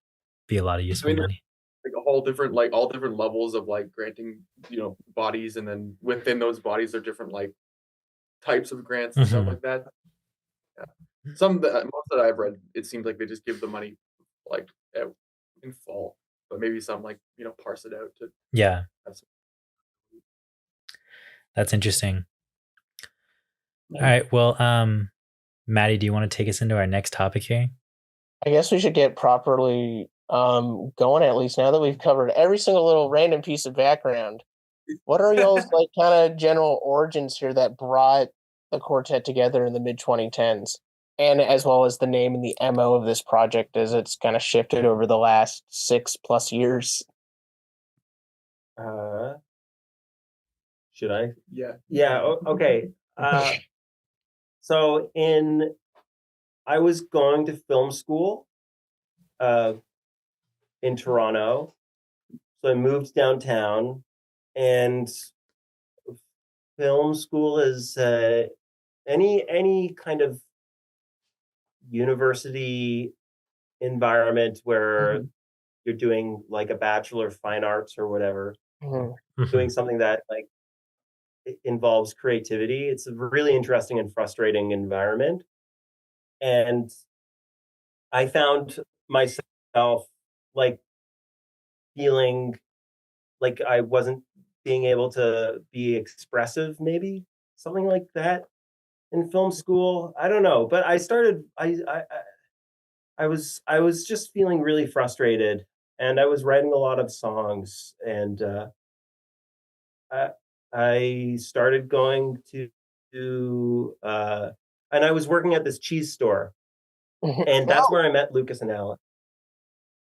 A: be a lot of useful money.
B: Like a whole different, like all different levels of like granting, bodies, and then within those bodies are different like types of grants and stuff like that. Yeah. Most that I've read, it seems like they just give the money like in full, but maybe some like parse it out to have some.
A: That's interesting. All right, well, Maddie, do you want to take us into our next topic here?
D: I guess we should get properly going, at least now that we've covered every single little random piece of background. What are y'all's like kind of general origins here that brought the quartet together in the mid 2010s, and as well as the name and the MO of this project as it's kind of shifted over the last 6+ years?
C: Should I?
B: Yeah.
C: Okay. So I was going to film school in Toronto. So I moved downtown, and film school is any kind of university environment where you're doing like a Bachelor of Fine Arts or whatever, doing something that like involves creativity. It's a really interesting and frustrating environment. And I found myself like feeling like I wasn't being able to be expressive, maybe something like that in film school. I don't know, but I was just feeling really frustrated, and I was writing a lot of songs, and I started going to and I was working at this cheese store, and that's where I met Lucas and Alan.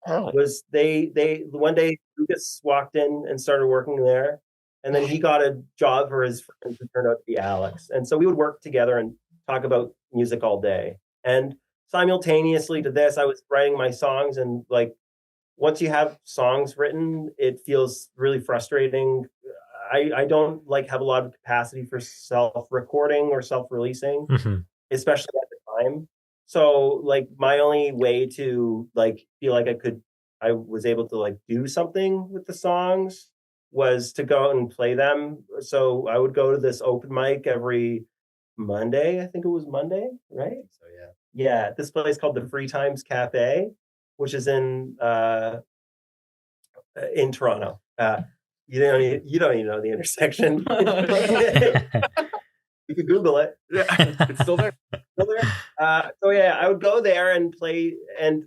C: Was they one day Lucas walked in and started working there, and then he got a job for his friend who turned out to be Alex. And so we would work together and talk about music all day. And simultaneously to this, I was writing my songs, and like once you have songs written, it feels really frustrating. I don't like have a lot of capacity for self-recording or self-releasing, especially at the time. So like my only way to like feel like I was able to like do something with the songs was to go and play them. So I would go to this open mic every Monday. I think it was Monday, right?
F: So yeah.
C: Yeah, this place called the Free Times Cafe, which is in Toronto. You don't even know the intersection. You could Google it.
E: It's still there.
C: So yeah, I would go there and play, and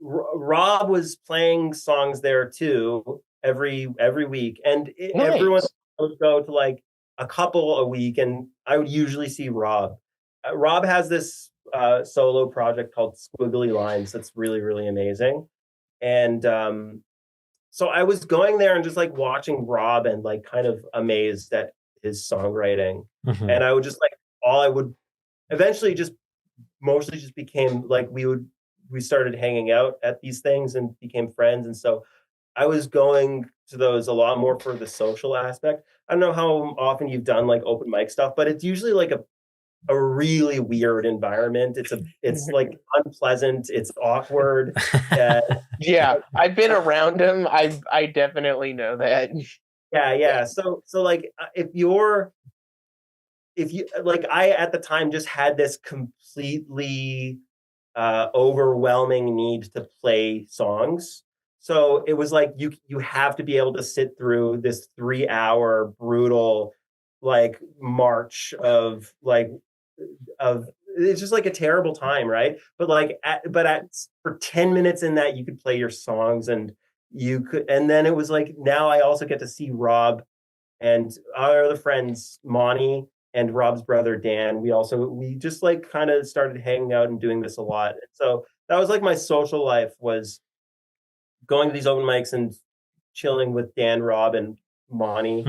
C: Rob was playing songs there too every week, and everyone would go to like a couple a week, and I would usually see Rob. Rob has this solo project called Squiggly Lines that's really, really amazing, and so I was going there and just like watching Rob and like kind of amazed at his songwriting, and I would just like all I would eventually just mostly just became like we started hanging out at these things and became friends, and so I was going to those a lot more for the social aspect. I don't know how often you've done like open mic stuff, but it's usually like a really weird environment. It's like unpleasant. It's awkward.
D: Yeah, I've been around him. I definitely know that.
C: Yeah. So like if you like I at the time just had this completely overwhelming need to play songs. So it was like you have to be able to sit through this 3-hour brutal like march of it's just like a terrible time, right? But like for 10 minutes in that you could play your songs, and then it was like now I also get to see Rob and our other friends, Monty and Rob's brother Dan. We just like kind of started hanging out and doing this a lot. So that was like my social life, was going to these open mics and chilling with Dan, Rob, and Monty.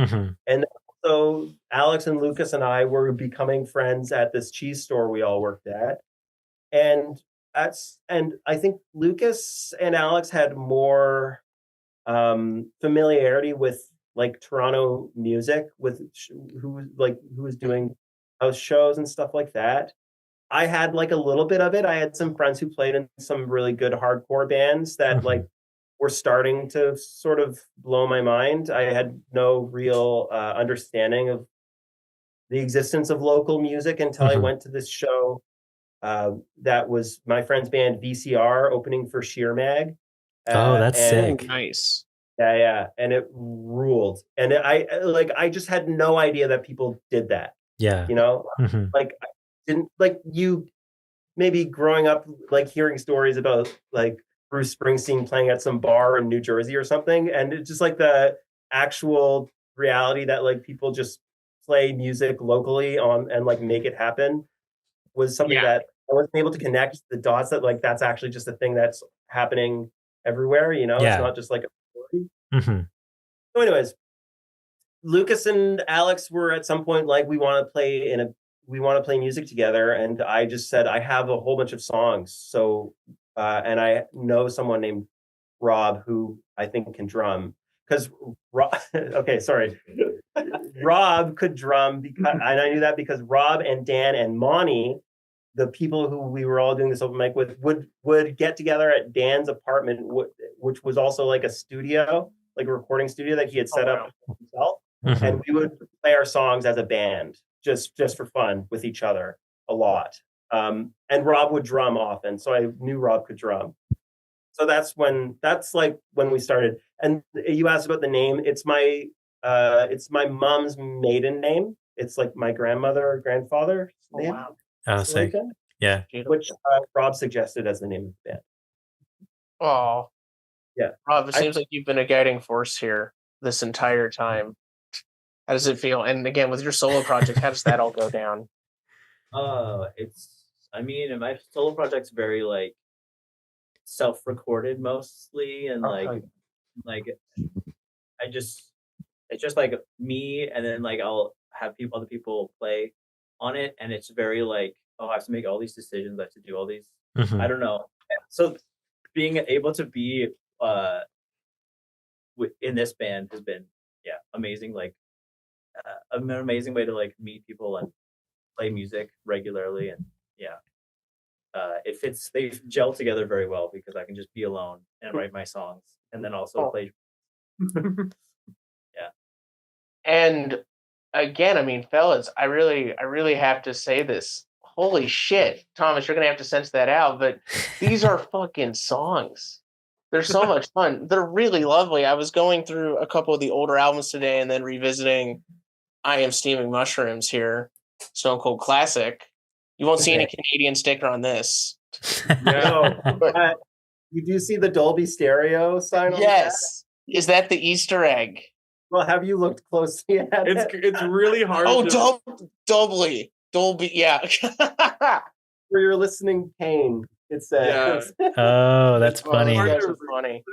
C: And so Alex and Lucas and I were becoming friends at this cheese store we all worked at. And I think Lucas and Alex had more familiarity with like Toronto music, with who was doing house shows and stuff like that. I had like a little bit of it. I had some friends who played in some really good hardcore bands that like were starting to sort of blow my mind. I had no real understanding of the existence of local music until I went to this show that was my friend's band VCR opening for Sheer Mag.
A: Oh, that's sick.
D: Nice.
C: Yeah, and it ruled. And I just had no idea that people did that.
A: Yeah.
C: You know, like I didn't like you maybe growing up like hearing stories about like Bruce Springsteen playing at some bar in New Jersey or something, and it's just like the actual reality that like people just play music locally on and like make it happen was something that I wasn't able to connect the dots that like that's actually just a thing that's happening everywhere, you know. It's not just like a story. So anyways, Lucas and Alex were at some point like we want to play music together, and I just said I have a whole bunch of songs, so and I know someone named Rob who I think can drum, because okay, sorry, Rob could drum, because and I knew that because Rob and Dan and Monty, the people who we were all doing this open mic with, would get together at Dan's apartment, which was also like a studio, like a recording studio that he had set up himself, and we would play our songs as a band, just for fun with each other a lot. And Rob would drum often, so I knew Rob could drum. So that's like when we started. And you asked about the name. It's my mom's maiden name. It's like my grandmother or grandfather's name.
E: Wow.
A: Oh, sick. Yeah.
C: Which Rob suggested as the name of the band.
D: Oh.
C: Yeah.
D: Rob, it seems like you've been a guiding force here this entire time. How does it feel? And again, with your solo project, how does that all go down?
F: My solo project's very like self-recorded mostly, and like I just it's just like me, and then like I'll have other people play on it, and it's very like, oh, I have to make all these decisions, I have to do all these.
A: Mhm.
F: I don't know. So being able to be in this band has been amazing. Like an amazing way to like meet people and play music regularly, and it fits. They gel together very well because I can just be alone and write my songs, and then also play.
D: And again, I mean, fellas, I really have to say this. Holy shit, Thomas, you're gonna have to sense that out. But these are fucking songs. They're so much fun. They're really lovely. I was going through a couple of the older albums today and then revisiting I Am Steaming Mushrooms here, Stone Cold Classic. You won't see any Canadian sticker on this.
C: No, but you do see the Dolby Stereo sign on the back?
D: Yes. Is that the Easter egg?
C: Well, have you looked closely at it?
B: It's really hard.
D: Oh, doubly. Dolby, yeah.
C: For your listening pain, it says.
B: Yeah.
A: Oh, that's funny.
B: hard
D: That's
B: to
D: funny.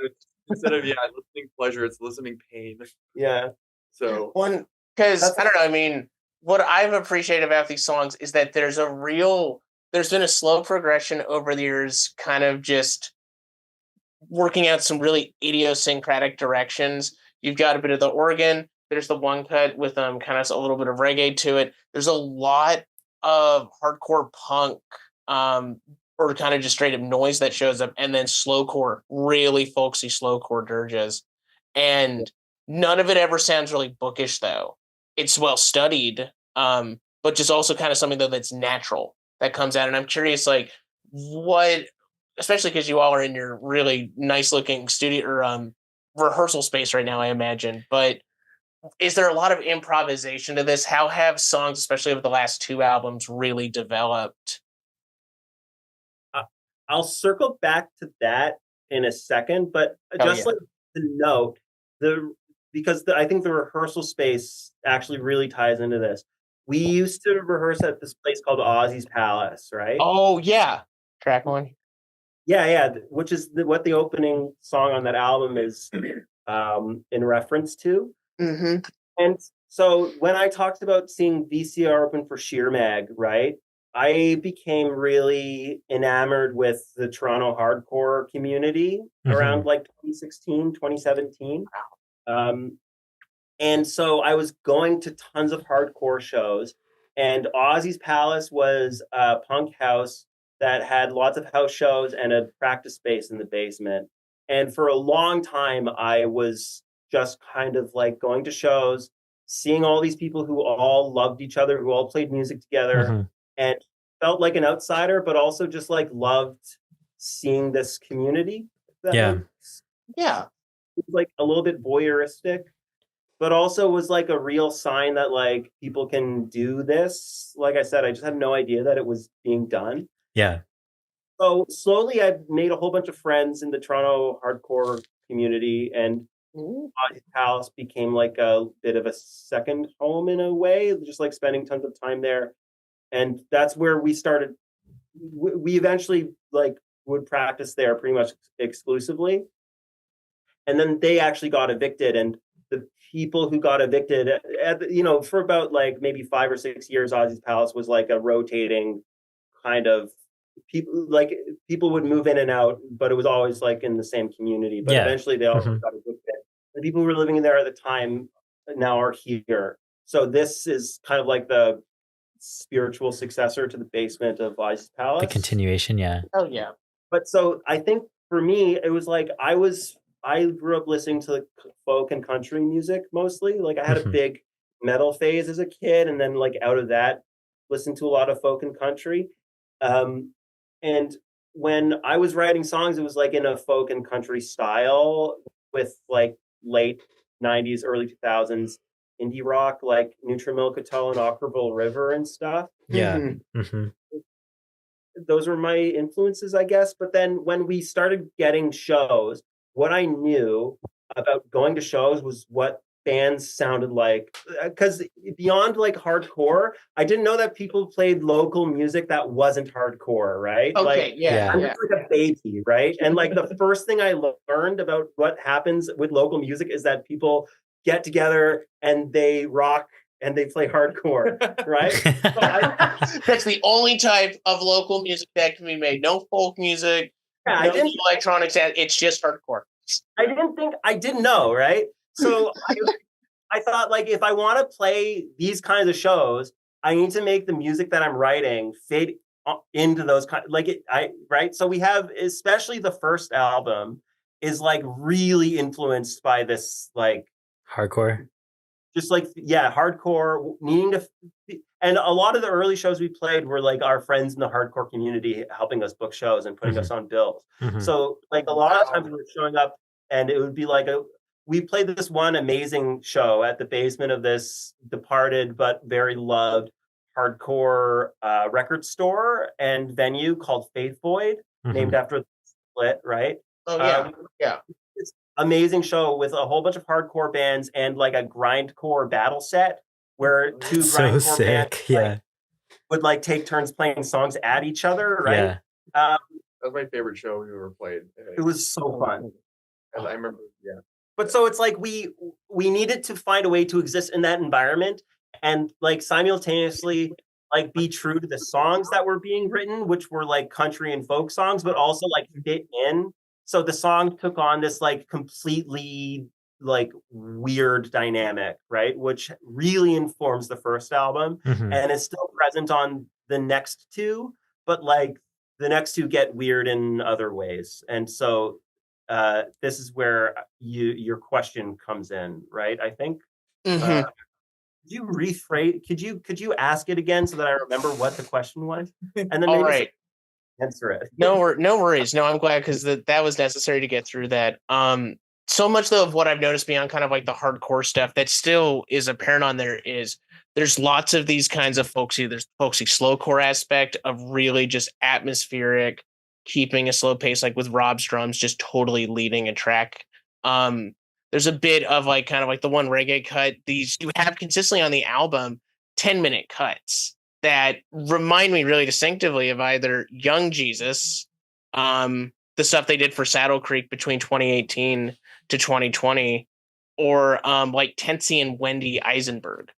B: Instead of listening pleasure, it's listening pain.
C: Yeah.
B: So
D: One, because I don't know. I mean, what I've appreciated about these songs is that there's been a slow progression over the years, kind of just working out some really idiosyncratic directions. You've got a bit of the organ. There's the one cut with kind of a little bit of reggae to it. There's a lot of hardcore punk, or kind of just straight up noise that shows up, and then slowcore, really folksy slowcore dirges. And none of it ever sounds really bookish, though. It's well studied, but just also kind of something though that's natural that comes out. And I'm curious, like, what, especially because you all are in your really nice looking studio or rehearsal space right now, I imagine. But is there a lot of improvisation to this? How have songs, especially over the last two albums, really developed?
C: I'll circle back to that in a second, but just like to note because I think the rehearsal space actually really ties into this. We used to rehearse at this place called Ozzy's Palace, right?
D: Oh yeah, track one.
C: Yeah, which is what the opening song on that album is in reference to.
D: Mm-hmm.
C: And so when I talked about seeing VCR open for Sheer Mag, right, I became really enamored with the Toronto hardcore community around like 2016, 2017. And so I was going to tons of hardcore shows, and Ozzy's Palace was a punk house that had lots of house shows and a practice space in the basement. And for a long time, I was just kind of like going to shows, seeing all these people who all loved each other, who all played music together, and felt like an outsider, but also just like loved seeing this community.
A: Yeah.
C: It was like a little bit voyeuristic, but also was like a real sign that like people can do this. Like I said, I just had no idea that it was being done.
A: Yeah.
C: So slowly I've made a whole bunch of friends in the Toronto hardcore community, and Ozzy's Palace became like a bit of a second home in a way, just like spending tons of time there. And that's where we started. We eventually like would practice there pretty much exclusively. And then they actually got evicted, and the people who got evicted for about like maybe 5 or 6 years, Ozzy's Palace was like a rotating kind of people would move in and out, but it was always like in the same community. But eventually they all got evicted. The people who were living in there at the time now are here. So this is kind of like the spiritual successor to the basement of Ozzy's Palace.
A: The continuation, yeah.
D: Oh yeah.
C: But so I think for me, it was like I grew up listening to folk and country music mostly. Like I had a big metal phase as a kid, and then like out of that, listened to a lot of folk and country. And when I was writing songs, it was like in a folk and country style with like late 90s, early 2000s indie rock, like Nutramilk and Ockerville River and stuff.
A: Yeah.
C: Those were my influences, I guess. But then when we started getting shows, what I knew about going to shows was what bands sounded like. Because beyond like hardcore, I didn't know that people played local music that wasn't hardcore, right?
D: Okay,
C: like,
D: yeah.
C: I'm just like a baby, right? And like the first thing I learned about what happens with local music is that people get together and they rock and they play hardcore, right?
D: That's the only type of local music that can be made. No folk music,
C: Yeah,
D: no electronics. It's just hardcore.
C: I didn't know, right? So I thought, like, if I want to play these kinds of shows, I need to make the music that I'm writing fit into those kind, right? So we have, especially the first album is like really influenced by this, like
A: Hardcore.
C: just like, yeah, hardcore, needing to, and a lot of the early shows we played were like our friends in the hardcore community helping us book shows and putting us on bills. So like a lot of times we were showing up and it would be like we played this one amazing show at the basement of this departed but very loved hardcore record store and venue called Faith Void, named after the Split, right?
D: Oh yeah, yeah.
C: This amazing show with a whole bunch of hardcore bands and like a grindcore battle set where two
A: So
C: grindcore
A: sick.
C: bands
A: Yeah.
C: would like take turns playing songs at each other, right?
A: Yeah.
B: That was my favorite show we ever played.
C: It was so fun.
B: And I remember, yeah.
C: But so it's like we needed to find a way to exist in that environment and like simultaneously like be true to the songs that were being written, which were like country and folk songs, but also like fit in. So the song took on this like completely like weird dynamic, right? Which really informs the first album and is still present on the next two, but like the next two get weird in other ways. And so this is where your question comes in, right? I think. Could you rephrase? Could you ask it again so that I remember what the question was? And then
D: All
C: maybe
D: right.
C: answer it.
D: No worries. No, I'm glad because that was necessary to get through that. So much though of what I've noticed beyond kind of like the hardcore stuff that still is apparent on there is there's lots of these kinds of folksy. There's folksy slowcore aspect of really just atmospheric, keeping a slow pace, like with Rob's drums, just totally leading a track. There's a bit of like kind of like the one reggae cut. These you have consistently on the album 10-minute cuts that remind me really distinctively of either Young Jesus, the stuff they did for Saddle Creek between 2018 to 2020, or like Tensi and Wendy Eisenberg,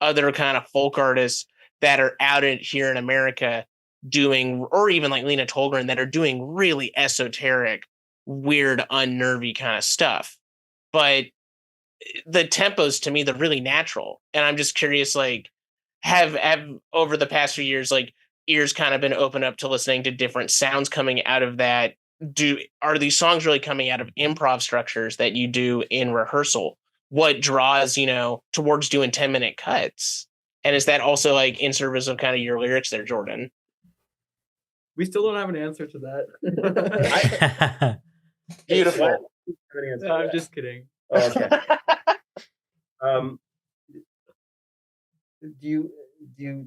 D: other kind of folk artists that are out here in America doing, or even like Lena Tolgren that are doing really esoteric, weird, unnervy kind of stuff. But the tempos to me, they're really natural. And I'm just curious, like, have over the past few years, like ears kind of been opened up to listening to different sounds coming out of that? Are these songs really coming out of improv structures that you do in rehearsal? What draws, towards doing 10-minute cuts? And is that also like in service of kind of your lyrics there, Jordan?
E: We still don't have an answer to that.
D: Beautiful.
E: No, I'm just kidding.
C: Oh, okay. Do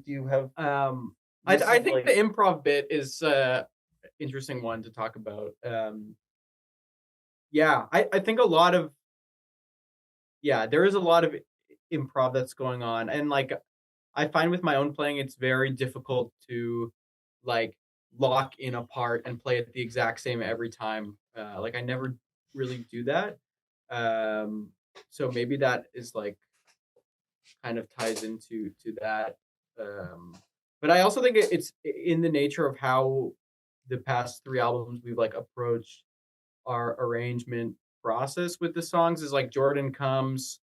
C: you have?
E: I think the improv bit is interesting one to talk about. I think a lot of there is a lot of improv that's going on, and like I find with my own playing, it's very difficult to like lock in a part and play it the exact same every time. Like I never really do that. So maybe that is like kind of ties into that. But I also think it's in the nature of how the past 3 albums we've like approached our arrangement process with the songs is like Jordan comes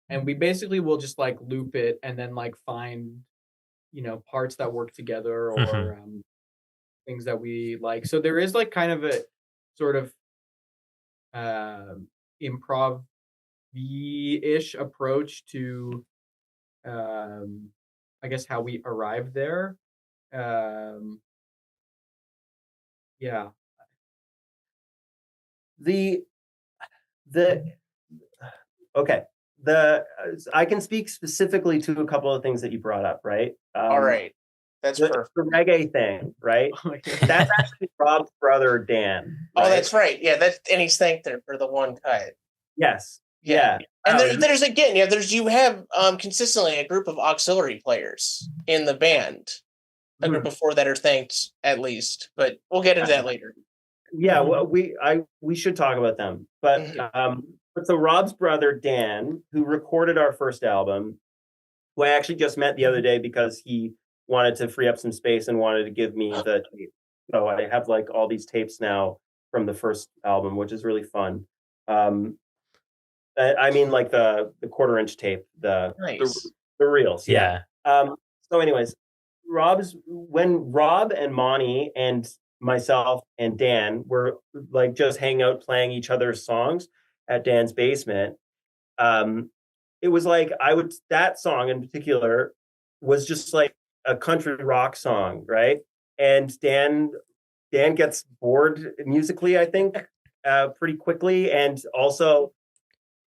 E: and we basically will just like loop it and then like find parts that work together or things that we like. So there is like kind of a sort of improv-ish approach to I guess how we arrived there.
C: Okay. I can speak specifically to a couple of things that you brought up, right?
D: All right. That's perfect.
C: The reggae thing, right? That's actually Rob's brother, Dan.
D: Right? Oh, that's right. Yeah, and he's thanked there for the one cut.
C: Yes. Yeah.
D: And there's again, you have consistently a group of auxiliary players in the band, a group of 4 that are thanked at least, but we'll get into that later.
C: Yeah, well, we should talk about them, but So Rob's brother, Dan, who recorded our first album, who I actually just met the other day because he wanted to free up some space and wanted to give me the tape. So I have like all these tapes now from the first album, which is really fun. I mean, like the quarter-inch tape,
D: Nice.
C: the reels.
A: Yeah.
C: So anyways, when Rob and Monty and myself and Dan were like just hanging out playing each other's songs at Dan's basement, it was like that song in particular was just like a country rock song, right? And Dan gets bored musically, I think, pretty quickly, and also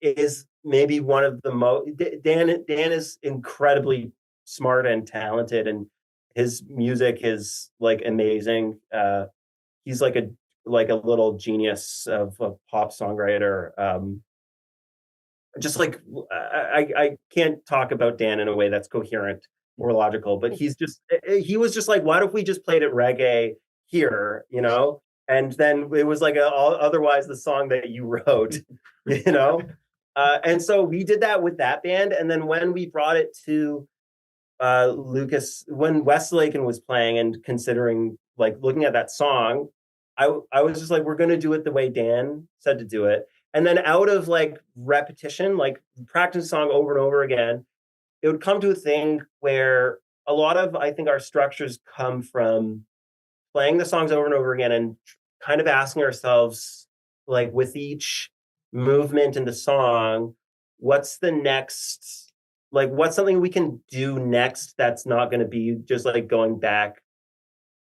C: is maybe one of the most. Dan is incredibly smart and talented, and his music is like amazing. He's like a little genius of a pop songwriter. Just like I can't talk about Dan in a way that's coherent or logical, but he was just like, what if we just played it reggae here, you know? And then it was like otherwise the song that you wrote, you know? And so we did that with that band. And then when we brought it to Lucas, when Westelaken was playing and considering like looking at that song, I was just like, we're going to do it the way Dan said to do it. And then out of like repetition, like practice song over and over again, it would come to a thing where a lot of, I think, our structures come from playing the songs over and over again and kind of asking ourselves, like with each movement in the song, what's the next, like what's something we can do next that's not going to be just like going back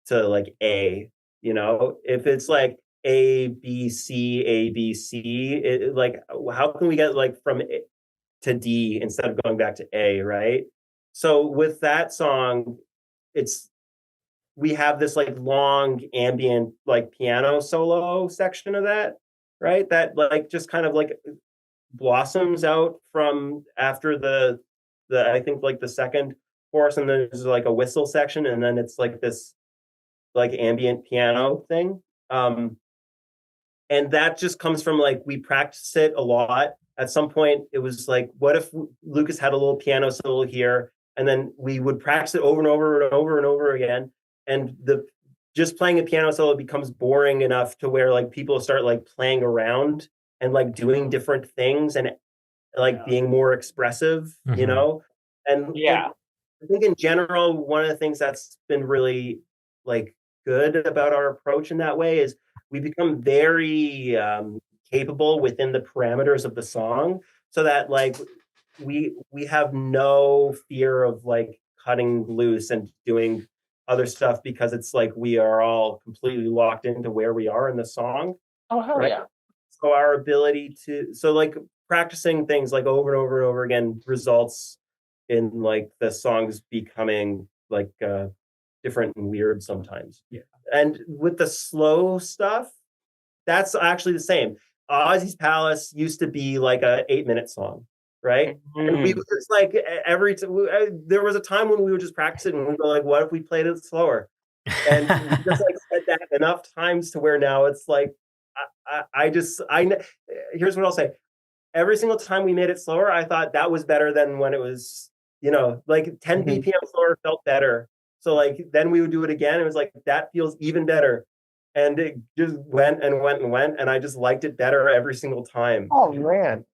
C: to like A, you know? If it's like A, B, C, like how can we get like from A to D instead of going back to A, right? So with that song, we have this like long ambient like piano solo section of that, right? That like just kind of like blossoms out from after the I think like the second chorus, and then there's like a whistle section, and then it's like this like ambient piano thing. And that just comes from like we practiced it a lot. At some point, it was like, what if Lucas had a little piano solo here, and then we would practice it over and over and over and over again. And just playing a piano solo becomes boring enough to where like people start like playing around and like doing different things and like being more expressive, you know? And
D: yeah,
C: I think in general, one of the things that's been really like good about our approach in that way is we become very capable within the parameters of the song, so that like we have no fear of like cutting loose and doing other stuff, because it's like we are all completely locked into where we are in the song.
D: Oh hell
C: right?
D: yeah.
C: So our ability to like practicing things like over and over and over again results in like the songs becoming like different and weird sometimes.
E: Yeah.
C: And with the slow stuff, that's actually the same. Ozzy's Palace used to be like a 8-minute song, right? And we would just like there was a time when we would just practice it and we'd go like, what if we played it slower? And we just like said that enough times to where now it's like here's what I'll say. Every single time we made it slower, I thought that was better than when it was, you know, like 10 BPM slower felt better. So like then we would do it again. It was like, that feels even better. And it just went and went and went. And I just liked it better every single time.
D: Oh man.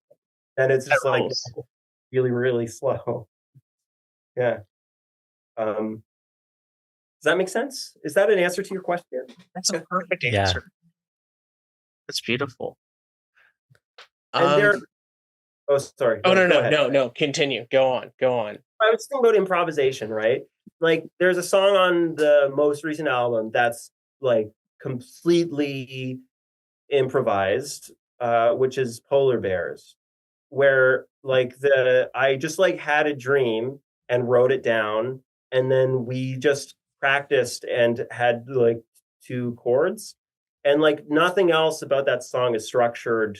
C: And it's just like
D: rules.
C: really, really slow. Yeah. Does that make sense? Is that an answer to your question?
D: That's a perfect
A: Yeah.
D: answer. That's beautiful.
C: And oh, sorry.
D: Oh
C: Go ahead.
D: no. Continue. Go on.
C: I was thinking about improvisation, right? Like there's a song on the most recent album that's like completely improvised, which is Polar Bears, where like I just like had a dream and wrote it down, and then we just practiced and had like 2 chords, and like nothing else about that song is structured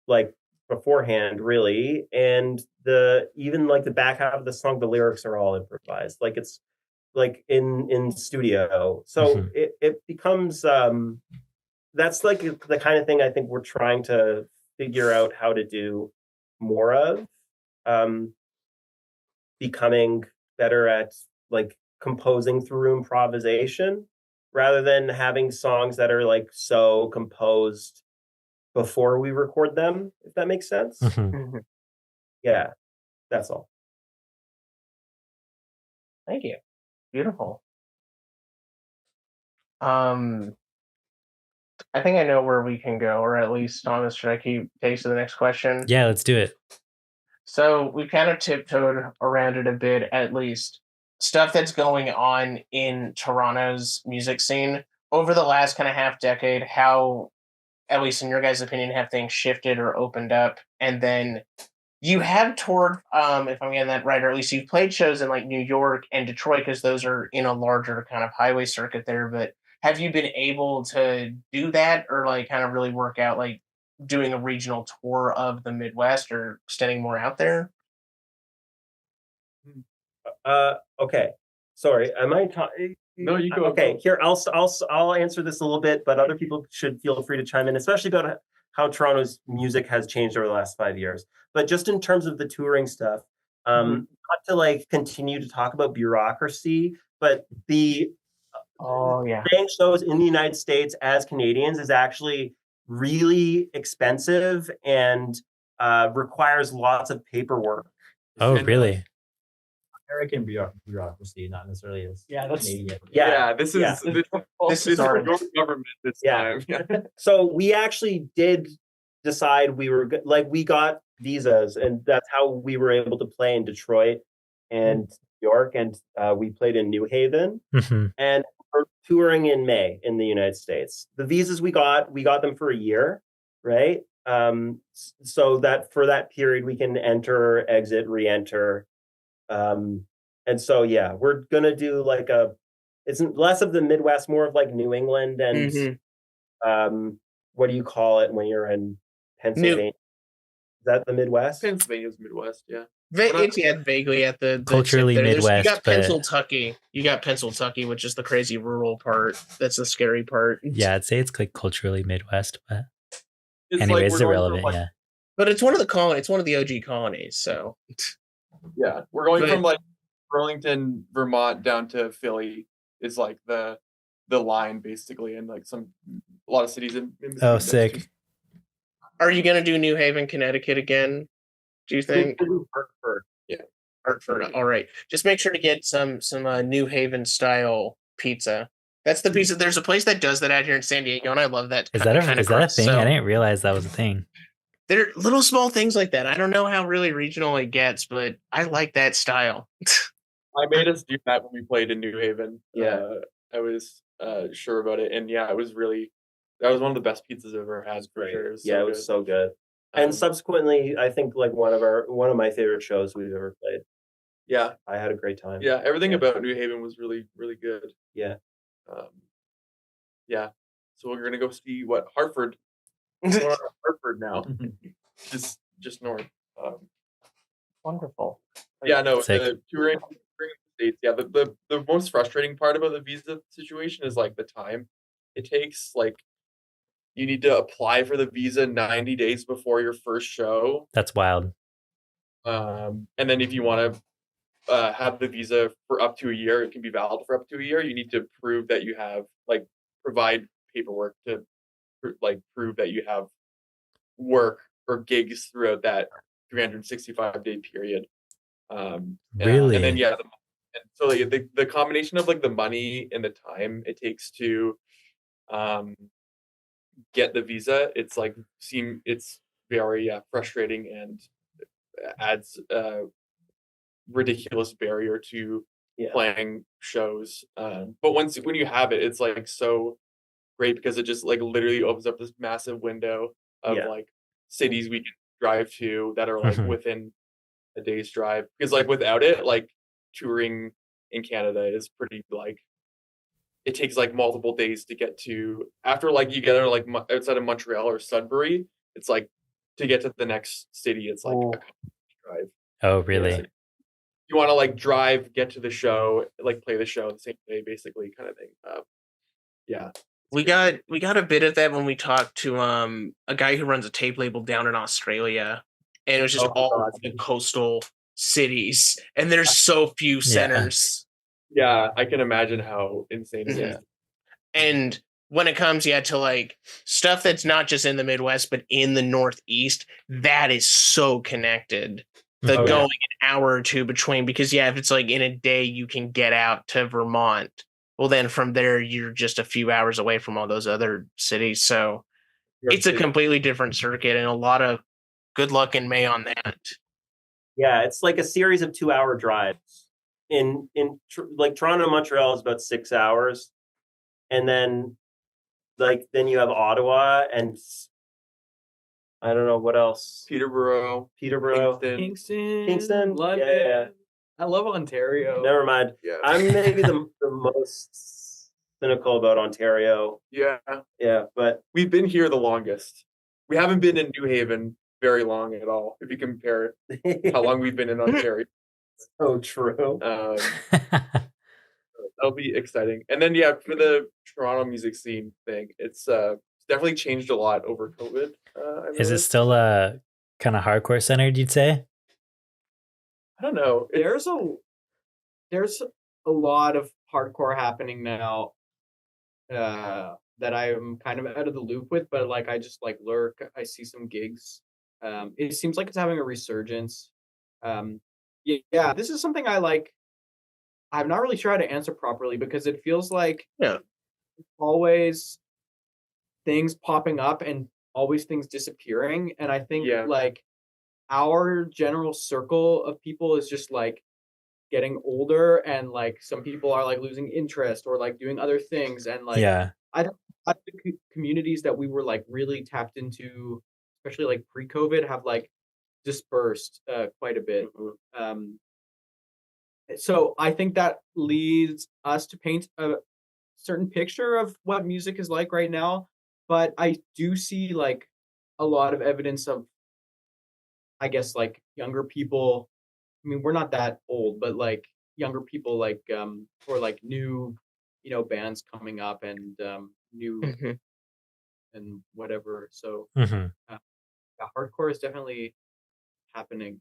C: like beforehand really, and even like the back half of the song, the lyrics are all improvised, like it's like in studio. So it becomes that's like the kind of thing I think we're trying to figure out how to do more of, becoming better at like composing through improvisation rather than having songs that are like so composed before we record them, if that makes sense.
A: Mhm.
C: Yeah, that's all.
D: Thank you. Beautiful. I think I know where we can go, or at least, Thomas, should I keep pace to the next question?
A: Yeah, let's do it.
D: So we kind of tiptoed around it a bit, at least. Stuff that's going on in Toronto's music scene over the last kind of half decade, how, at least in your guys' opinion, have things shifted or opened up? And then you have toured, if I'm getting that right, or at least you've played shows in like New York and Detroit, because those are in a larger kind of highway circuit there. But have you been able to do that, or like kind of really work out like doing a regional tour of the Midwest or extending more out there?
C: Okay. Sorry, am I talking?
B: No, you go.
C: Okay, here I'll answer this a little bit, but other people should feel free to chime in, especially about how Toronto's music has changed over the last 5 years. But just in terms of the touring stuff, not to like continue to talk about bureaucracy, but the playing shows in the United States as Canadians is actually really expensive and requires lots of paperwork.
A: Oh, really?
F: American bureaucracy, not necessarily as Canadian.
B: This is
D: This is our
B: your government this time.
C: So we actually did decide we were like we got visas, and that's how we were able to play in Detroit and New York, and we played in New Haven, and we're touring in May in the United States. The visas we got them for a year, right? So that for that period we can enter, exit, re-enter. And so we're gonna do like it's less of the Midwest, more of like New England and what do you call it when you're in Pennsylvania? Is that the Midwest?
B: Pennsylvania's Midwest,
D: It's vaguely at the
A: Culturally
D: tip there.
A: Midwest,
D: You got
A: but-
D: Pennsyltucky. You got Pennsyltucky, which is the crazy rural part. That's the scary part.
A: Yeah, I'd say it's like culturally Midwest, but
B: it's
A: anyways,
B: we're going
A: irrelevant.
B: from,
A: Yeah.
D: But it's one of the colonies. It's one of the OG colonies. So
B: we're going from like Burlington, Vermont down to Philly is like the line basically, and like a lot of cities in
A: Oh, sick.
D: are you gonna do New Haven, Connecticut again? Do you think?
B: Hartford.
D: Hartford. All right. Just make sure to get some New Haven style pizza. That's the pizza. There's a place that does that out here in San Diego, and I love that.
A: Is that a
D: crust.
A: thing?
D: So,
A: I didn't realize that was a thing.
D: there are little small things like that. I don't know how really regional it gets, but I like that style.
B: I made us do that when we played in New Haven.
C: Yeah.
B: I was sure about it, and it was really that was one of the best pizzas I've ever had. For sure.
C: It was so good. And subsequently, I think like one of my favorite shows we've ever played.
B: Yeah,
C: I had a great time.
B: Yeah, everything about New Haven was really, really good.
C: Yeah.
B: So we're gonna go see what Hartford. We're going to Hartford now, just north.
D: Wonderful.
B: Touring the States. Yeah, the most frustrating part about the visa situation is like the time it takes. Like, you need to apply for the visa 90 days before your first show.
A: That's wild.
B: And then if you want to have the visa for up to a year, it can be valid for up to a year. You need to prove that you have provide paperwork to prove that you have work or gigs throughout that 365-day period.
A: Really?
B: And then so the combination of the money and the time it takes to get the visa, it's very frustrating and adds a ridiculous barrier to playing shows. But when you have it, it's so great because it just literally opens up this massive window of cities we can drive to that are within a day's drive. Because without it, touring in Canada is pretty it takes multiple days to get to. After you get out outside of Montreal or Sudbury, it's to get to the next city, it's a couple drive.
A: Oh, really?
B: Yeah, so you want to drive, get to the show, play the show the same day, basically, kind of thing.
D: We got a bit of that when we talked to a guy who runs a tape label down in Australia, and it was just all the coastal cities, and there's so few centers.
B: Yeah, I can imagine how insane it is.
D: And when it comes, to like stuff that's not just in the Midwest, but in the Northeast, that is so connected. The going an hour or two between, because if it's like in a day you can get out to Vermont, well then from there you're just a few hours away from all those other cities. So it's a completely different circuit, and a lot of good luck in May on that.
C: Yeah, it's like a series of 2-hour drives. In like Toronto to Montreal is about 6 hours, and then you have Ottawa and I don't know what else.
B: Peterborough,
E: Kingston, London.
C: Yeah.
E: I love Ontario.
C: Never mind.
B: Yeah.
C: I'm maybe the most cynical about Ontario.
B: Yeah.
C: Yeah, but
B: we've been here the longest. We haven't been in New Haven very long at all, if you compare how long we've been in Ontario.
C: So true.
B: That'll be exciting. And then for the Toronto music scene thing, it's definitely changed a lot over COVID.
A: Is it still kind of hardcore centered, you'd say?
B: I don't know.
E: There's a lot of hardcore happening now that I'm kind of out of the loop with, but like I just like lurk. I see some gigs. It seems like it's having a resurgence. This is something I like. I'm not really sure how to answer properly, because it feels like always things popping up and always things disappearing. And I think like our general circle of people is just like getting older, and like some people are like losing interest or like doing other things. And like, I think the communities that we were like really tapped into, especially like pre-COVID, have like dispersed quite a bit. So I think that leads us to paint a certain picture of what music is like right now. But I do see like a lot of evidence of, I guess, like younger people. I mean, we're not that old, but like younger people, like or like new, bands coming up, and new and whatever. So hardcore is definitely happening.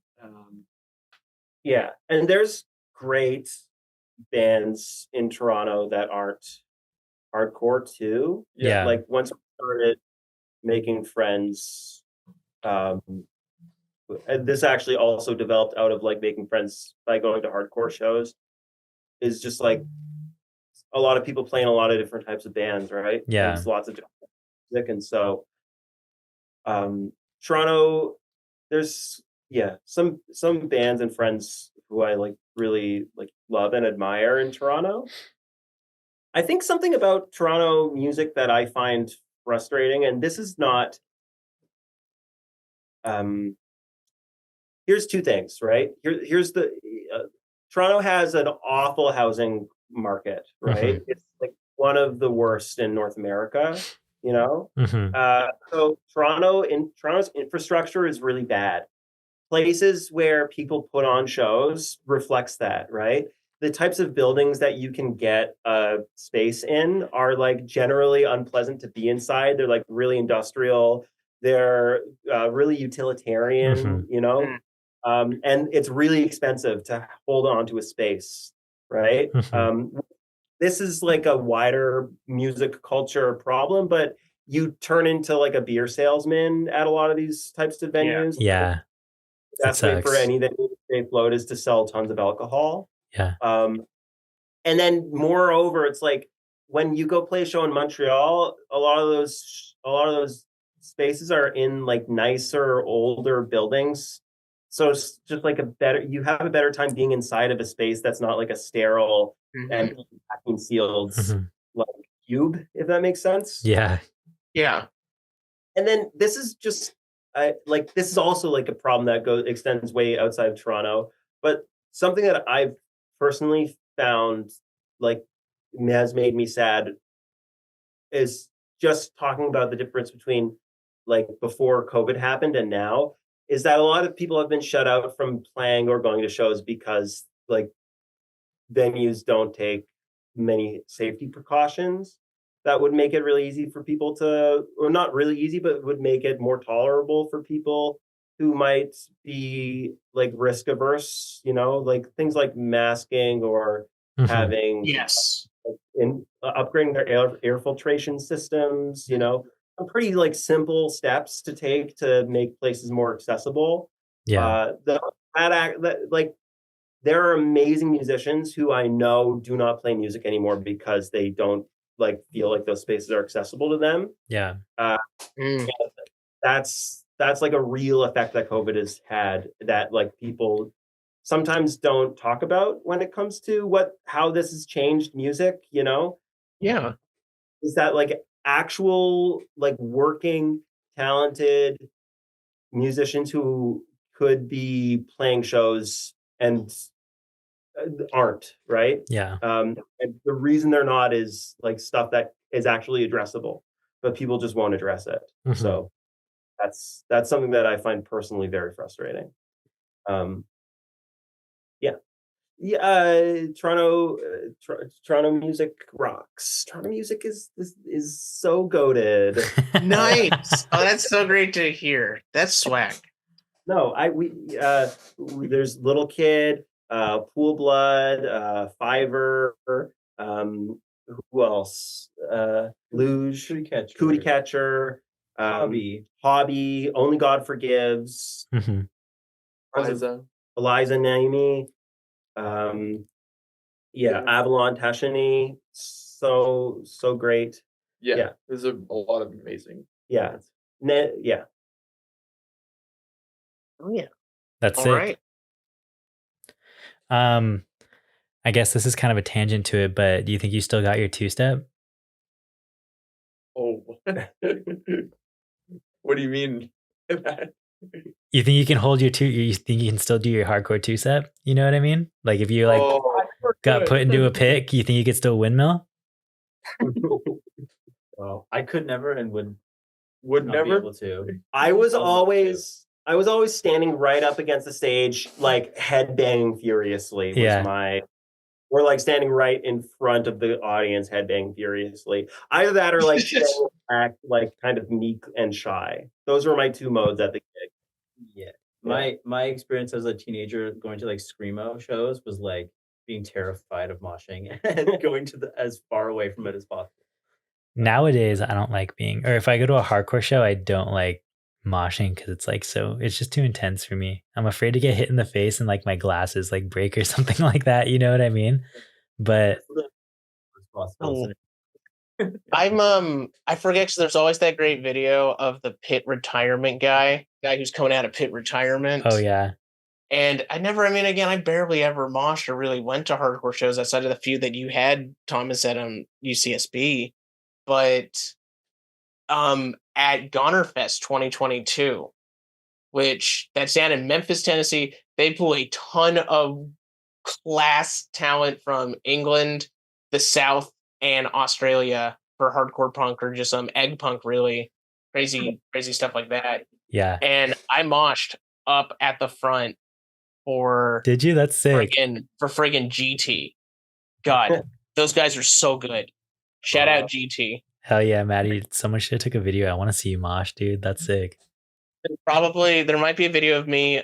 C: And there's great bands in Toronto that aren't hardcore too. Like once we started making friends, and this actually also developed out of like making friends by going to hardcore shows, is just like a lot of people playing a lot of different types of bands, right? There's lots of different music. And so Toronto, there's some bands and friends who I like really like love and admire in Toronto. I think something about Toronto music that I find frustrating, and this is not here's two things, right? Here's the Toronto has an awful housing market, right? It's like one of the worst in North America, so Toronto's infrastructure is really bad. Places where people put on shows reflects that, right? The types of buildings that you can get space in are like generally unpleasant to be inside. They're like really industrial. They're really utilitarian, and it's really expensive to hold on to a space, right? This is like a wider music culture problem, but you turn into like a beer salesman at a lot of these types of venues. The best way for any venue to stay afloat is to sell tons of alcohol. And then moreover, it's like when you go play a show in Montreal, a lot of those spaces are in like nicer, older buildings. So it's just like you have a better time being inside of a space that's not like a sterile and vacuum sealed like cube, if that makes sense.
D: Yeah.
C: And then this is just this is also like a problem that extends way outside of Toronto. But something that I've personally found like has made me sad is just talking about the difference between like before COVID happened and now, is that a lot of people have been shut out from playing or going to shows because like venues don't take many safety precautions. that would make it really easy for people to, or not really easy, but would make it more tolerable for people who might be like risk averse, like things like masking or
A: Mhm.
C: having
D: Yes.
C: in upgrading their air filtration systems, some pretty like simple steps to take to make places more accessible.
A: Yeah.
C: Like there are amazing musicians who I know do not play music anymore because they don't like feel like those spaces are accessible to them.
A: Yeah.
D: Mm.
C: That's like a real effect that COVID has had that like people sometimes don't talk about when it comes to how this has changed music,
D: Yeah.
C: is that like actual like working talented musicians who could be playing shows and aren't, right?
A: Yeah.
C: And the reason they're not is like stuff that is actually addressable, but people just won't address it.
A: Mhm.
C: So that's something that I find personally very frustrating. Toronto music rocks. Toronto music is so goated.
D: Nice. Oh, that's so great to hear. That's swag.
C: No, there's Little Kid, Pool Blood, Fiverr, who else? Luge, Cootie Catcher, Hobby, Only God Forgives,
A: Mhm.
B: Eliza.
C: Naimi, Avalon Tashini, so great.
B: Yeah. There's a lot of amazing.
C: Yeah. Yeah.
D: Oh yeah.
A: That's
D: All
A: sick.
D: right.
A: I guess this is kind of a tangent to it, but do you think you still got your two-step?
B: Oh. What do you mean?
A: You think you can hold your two? You think you can still do your hardcore two-step? You know what I mean? Like if you got put into a pick, you think you could still windmill?
F: Well, I could never and would not
B: never
F: be able to.
C: I was always standing right up against the stage, like head banging furiously or like standing right in front of the audience, head banging furiously. Either that or like standing back, like kind of meek and shy. Those were my two modes at the gig.
F: Yeah. My experience as a teenager going to like screamo shows was like being terrified of moshing and going to as far away from it as possible.
A: Nowadays, I don't like or if I go to a hardcore show, I don't like moshing because it's like it's just too intense for me. I'm afraid to get hit in the face and like my glasses like break or something like that. You know what I mean? But
D: I forget because there's always that great video of the pit retirement guy who's coming out of pit retirement.
A: Oh yeah.
D: And I barely ever moshed or really went to hardcore shows outside of the few that you had, Thomas, at UCSB. But at Gonerfest 2022, which that's down in Memphis, Tennessee, they pull a ton of class talent from England, the South, and Australia for hardcore punk or just egg punk, really crazy stuff like that.
A: Yeah.
D: And I moshed up at the front for
A: Did you? That's sick.
D: For friggin' GT. God, those guys are so good. Shout out GT.
A: Hell yeah, Maddie. Someone should have took a video. I want to see you mosh, dude. That's sick.
D: Probably there might be a video of me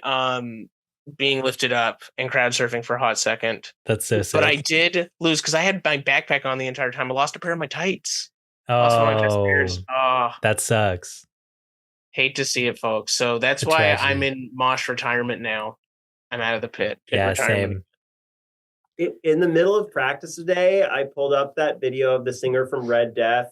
D: being lifted up and crowd surfing for a hot second.
A: That's so sick.
D: But I did lose because I had my backpack on the entire time. I lost a pair of my tights.
A: Oh, that sucks.
D: Hate to see it, folks. So that's why I'm in mosh retirement now. I'm out of the pit.
A: Yeah,
D: retirement.
A: same.
C: In the middle of practice today, I pulled up that video of the singer from Red Death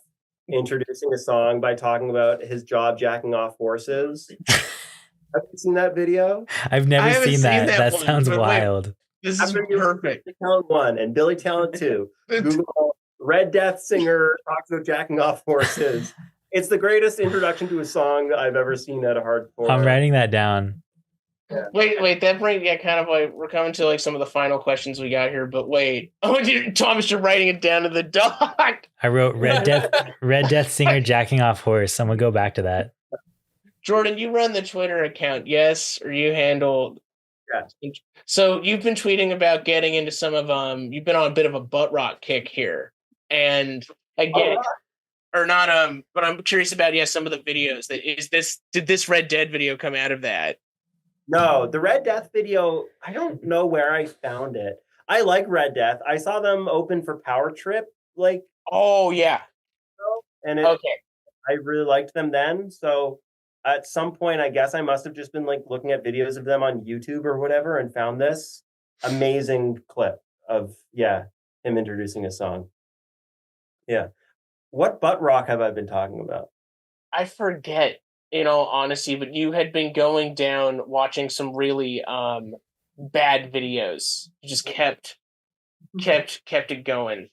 C: introducing a song by talking about his job jacking off horses. Have you seen that video?
A: I've never seen that. That sounds wild.
D: This is perfect.
C: Billy Talent 1 and Billy Talent 2. Google Red Death singer talks about jacking off horses. It's the greatest introduction to a song I've ever seen at a hardcore. I'm
A: writing that down.
D: Yeah. Wait, that brings kind of like we're coming to like some of the final questions we got here, but wait. Oh, Thomas, you're writing it down to the doc.
A: I wrote Red Death singer jacking off horse. I'm gonna go back to that.
D: Jordan, you run the Twitter account, yes? Or you handle
C: Yeah.
D: So you've been tweeting about getting into some of you've been on a bit of a butt rock kick here. And again, or not. But I'm curious about some of the videos. Did this Red Dead video come out of that?
C: No, the Red Death video, I don't know where I found it. I like Red Death. I saw them open for Power Trip, like,
D: Oh yeah.
C: and
D: Okay.
C: I really liked them then. So at some point, I guess I must have just been like looking at videos of them on YouTube or whatever and found this amazing clip of him introducing a song. Yeah. What butt rock have I been talking about?
D: I forget, in all honesty, but you had been going down watching some really bad videos. You just kept it going.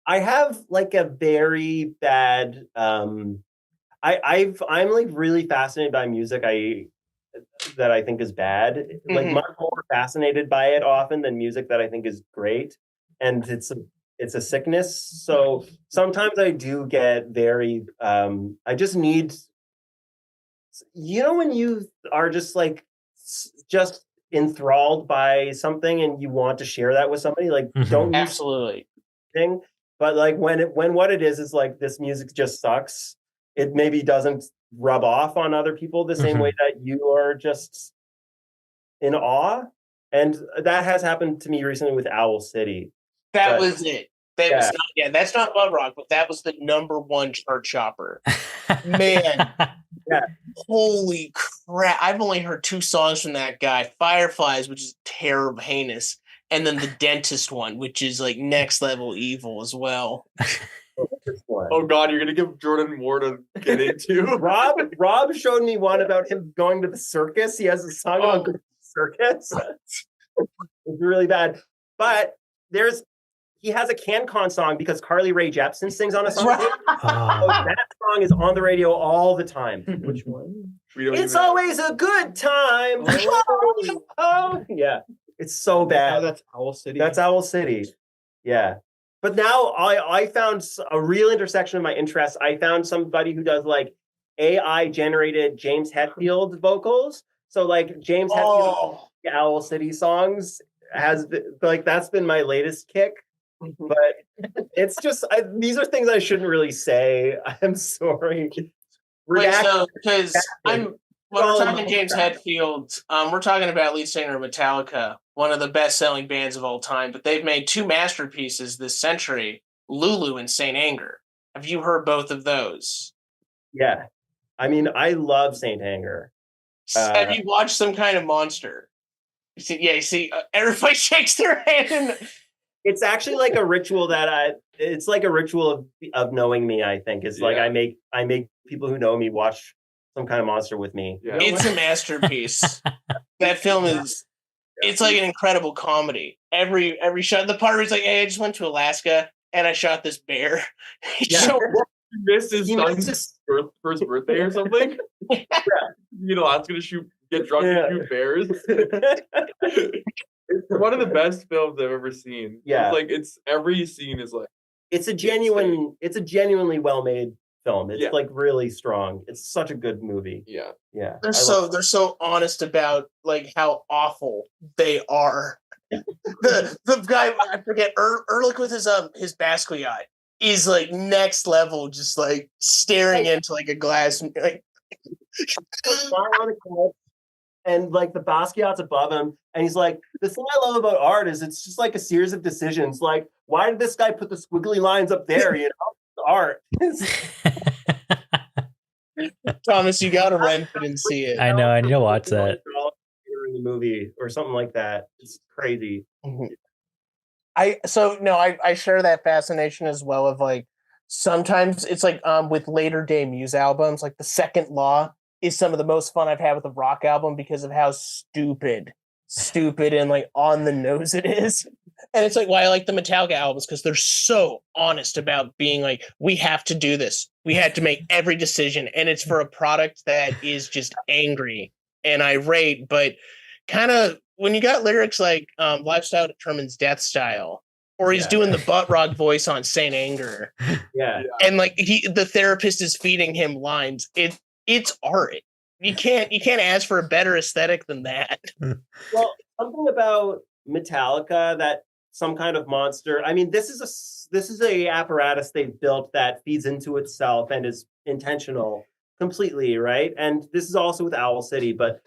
C: I have like a very bad I'm like really fascinated by music that I think is bad. Like much more fascinated by it often than music that I think is great. And it's a sickness. So sometimes I do get very I just need, when you are just like just enthralled by something and you want to share that with somebody, like don't use
D: Absolutely.
C: thing. But like when what it is like this music just sucks, it maybe doesn't rub off on other people the same way that you are just in awe. And that has happened to me recently with Owl City.
D: That was it. That was not, that's not butt rock, but that was the #1 chart shopper. Man.
C: Yeah.
D: Holy crap. I've only heard 2 songs from that guy. Fireflies, which is terrible, heinous, and then the dentist one, which is like next level evil as well.
B: Oh God, you're gonna give Jordan more to get into.
C: Rob showed me one about him going to the circus. He has a song about going to the circus. It's really bad. But he has a CanCon song because Carly Rae Jepsen sings on a song. So that song is on the radio all the time.
E: Which one?
C: It's always a good time. Oh, yeah. It's so bad.
E: Oh, that's Owl City.
C: That's Owl City. Yeah. But now I found a real intersection of my interests. I found somebody who does like AI generated James Hetfield vocals. So like James Hetfield Owl City songs has been, like that's been my latest kick. But it's just these are things I shouldn't really say. I'm sorry.
D: Wait, so because when we're talking James Hetfield, we're talking about lead singer of Metallica, one of the best-selling bands of all time. But they've made 2 masterpieces this century: Lulu and Saint Anger. Have you heard both of those?
C: Yeah, I mean, I love Saint Anger.
D: Have you watched Some Kind of Monster? You see, everybody shakes their hand. And
C: it's actually like a ritual it's like a ritual of knowing me, I think. It's like I make people who know me watch Some Kind of Monster with me.
B: Yeah.
D: It's a masterpiece. That film is it's like an incredible comedy. Every shot, the part where he's like, hey, I just went to Alaska and I shot this bear.
B: Missed his son's first birthday or something. Alaska to get drunk and shoot bears. It's one of the best films I've ever seen.
C: Yeah,
B: every scene is like
C: it's a genuinely well made film. It's like really strong. It's such a good movie.
B: Yeah.
D: They're so honest about like how awful they are. the guy, I forget, Ehrlich with his Basquiat is like next level, just like staring into like a glass, like
C: and like the Basquiat's above him, and he's like, the thing I love about art is it's just like a series of decisions. Like, why did this guy put the squiggly lines up there? It's art.
D: Thomas, you gotta rent it and see it.
A: I know, I need to watch that.
C: In the movie or something like that. It's crazy.
D: I share that fascination as well of like sometimes it's like with later day Muse albums, like The Second Law is some of the most fun I've had with a rock album because of how stupid and like on the nose it is. And it's like why I like the Metallica albums, because they're so honest about being like, we have to do this. We had to make every decision, and it's for a product that is just angry and irate, but kind of when you got lyrics like lifestyle determines death style, or he's doing the butt rock voice on Saint Anger.
C: Yeah.
D: And like the therapist is feeding him lines. It's art. You can't ask for a better aesthetic than that.
C: Well, something about Metallica that some kind of monster. I mean, this is a apparatus they've built that feeds into itself and is intentional completely, right? And this is also with Owl City, but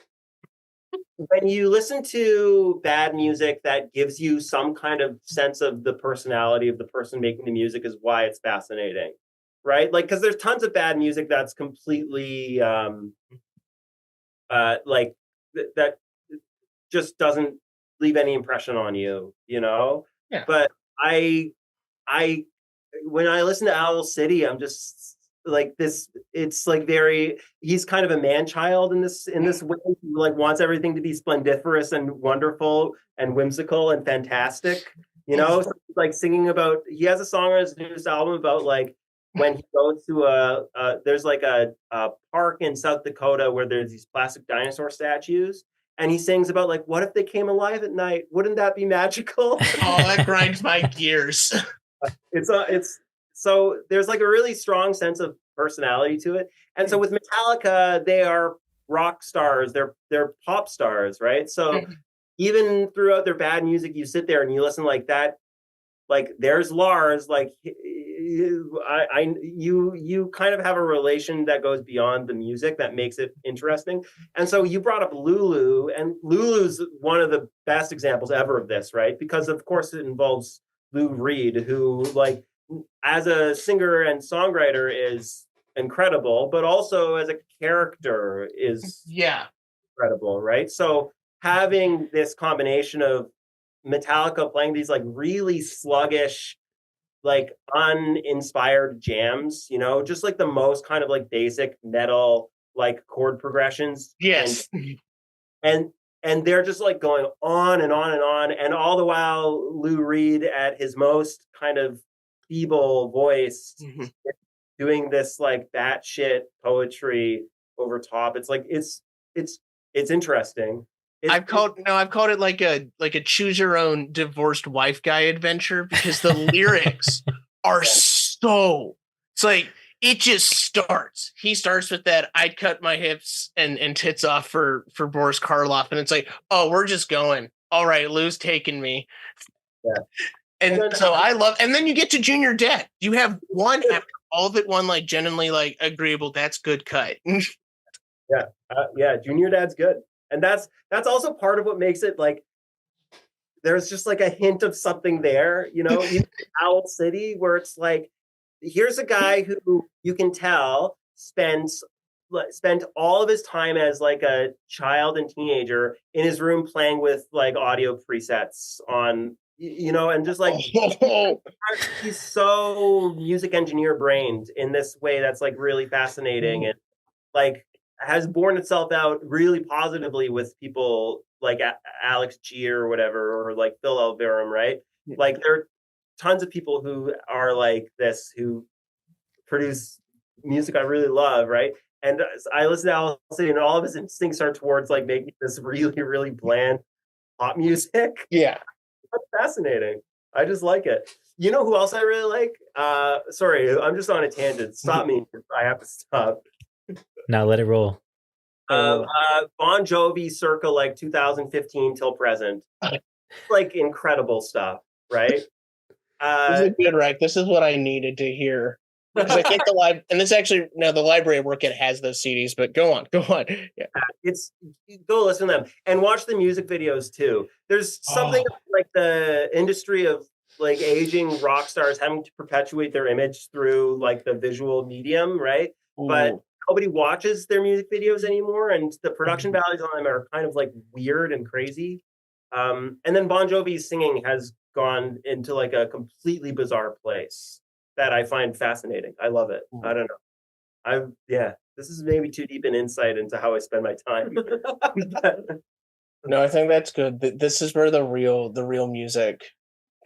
C: when you listen to bad music that gives you some kind of sense of the personality of the person making the music is why it's fascinating, right? Like, because there's tons of bad music that's completely that just doesn't leave any impression on you, you know?
D: Yeah.
C: But I when I listen to Owl City, I'm just like this. It's like he's kind of a man child in this way. He like wants everything to be splendiferous and wonderful and whimsical and fantastic, you know? So he's like singing about, he has a song on his newest album about like when he goes to there's like a park in South Dakota where there's these plastic dinosaur statues. And he sings about like, what if they came alive at night? Wouldn't that be magical?
D: Oh, that grinds my gears.
C: It's so there's like a really strong sense of personality to it. And so with Metallica, they are rock stars, they're pop stars, right? So even throughout their bad music, you sit there and you listen like that, like there's Lars, like you kind of have a relation that goes beyond the music that makes it interesting. And so you brought up Lulu, and Lulu's one of the best examples ever of this, right? Because of course it involves Lou Reed, who like as a singer and songwriter is incredible, but also as a character is incredible, right? So having this combination of Metallica playing these like really sluggish, like uninspired jams, you know, just like the most kind of like basic metal like chord progressions.
D: Yes.
C: And they're just like going on and on and on. And all the while Lou Reed at his most kind of feeble voice doing this like batshit poetry over top. It's like it's interesting.
D: I've called it like a choose your own divorced wife guy adventure, because the lyrics are so, it's like it just starts. He starts with that I'd cut my hips and tits off for Boris Karloff, and it's like, oh, we're just going. All right, Lou's taking me.
C: Yeah.
D: And so I love, and then you get to Junior Dead. You have one after all of it, one like genuinely like agreeable, that's good cut.
C: Yeah, Junior Dad's good. And that's also part of what makes it like there's just like a hint of something there, you know, even Owl City, where it's like, here's a guy who you can tell spent all of his time as like a child and teenager in his room playing with like audio presets on, you know, and just like he's so music engineer brained in this way that's like really fascinating and like has borne itself out really positively with people like Alex G or whatever, or like Phil Elverum, right? Like there are tons of people who are like this, who produce music I really love, right? And I listen to Owl City, and all of his instincts are towards like making this really, really bland pop music.
D: Yeah.
C: That's fascinating. I just like it. You know who else I really like? Sorry, I'm just on a tangent. Stop me if I have to stop.
A: Now let it roll.
C: Bon Jovi circa like 2015 till present. Like incredible stuff, right?
D: This is good, right? This is what I needed to hear. Because I think the library I work at has those CDs, but go on. Yeah.
C: Go listen to them and watch the music videos too. There's something like the industry of like aging rock stars having to perpetuate their image through like the visual medium, right?
D: Ooh.
C: But nobody watches their music videos anymore, and the production values on them are kind of like weird and crazy. And then Bon Jovi's singing has gone into like a completely bizarre place that I find fascinating. I love it. I don't know. This is maybe too deep an insight into how I spend my time.
D: No, I think that's good. This is where the real music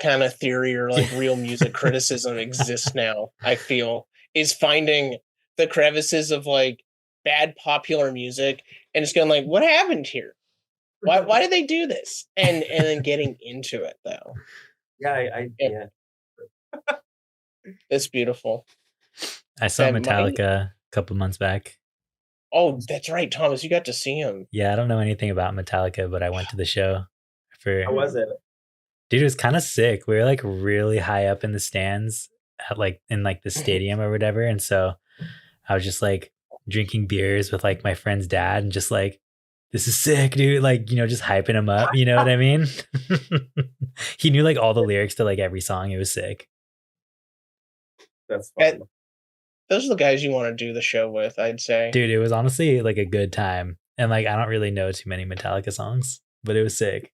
D: kind of theory or like real music criticism exists now, I feel, is finding the crevices of like bad popular music and just going like, what happened here? Why did they do this? And then getting into it though.
C: Yeah.
D: It's beautiful.
A: I saw Metallica a couple months back.
D: Oh, that's right, Thomas. You got to see him.
A: Yeah, I don't know anything about Metallica, but I went to the show.
C: How was it?
A: Dude, it was kind of sick. We were like really high up in the stands at like in like the stadium or whatever. And so I was just like drinking beers with like my friend's dad and just like, this is sick, dude. Like, just hyping him up. You know what I mean? He knew like all the lyrics to like every song. It was sick.
C: That's fun.
D: Those are the guys you want to do the show with, I'd say.
A: Dude, it was honestly like a good time. And like, I don't really know too many Metallica songs, but it was sick.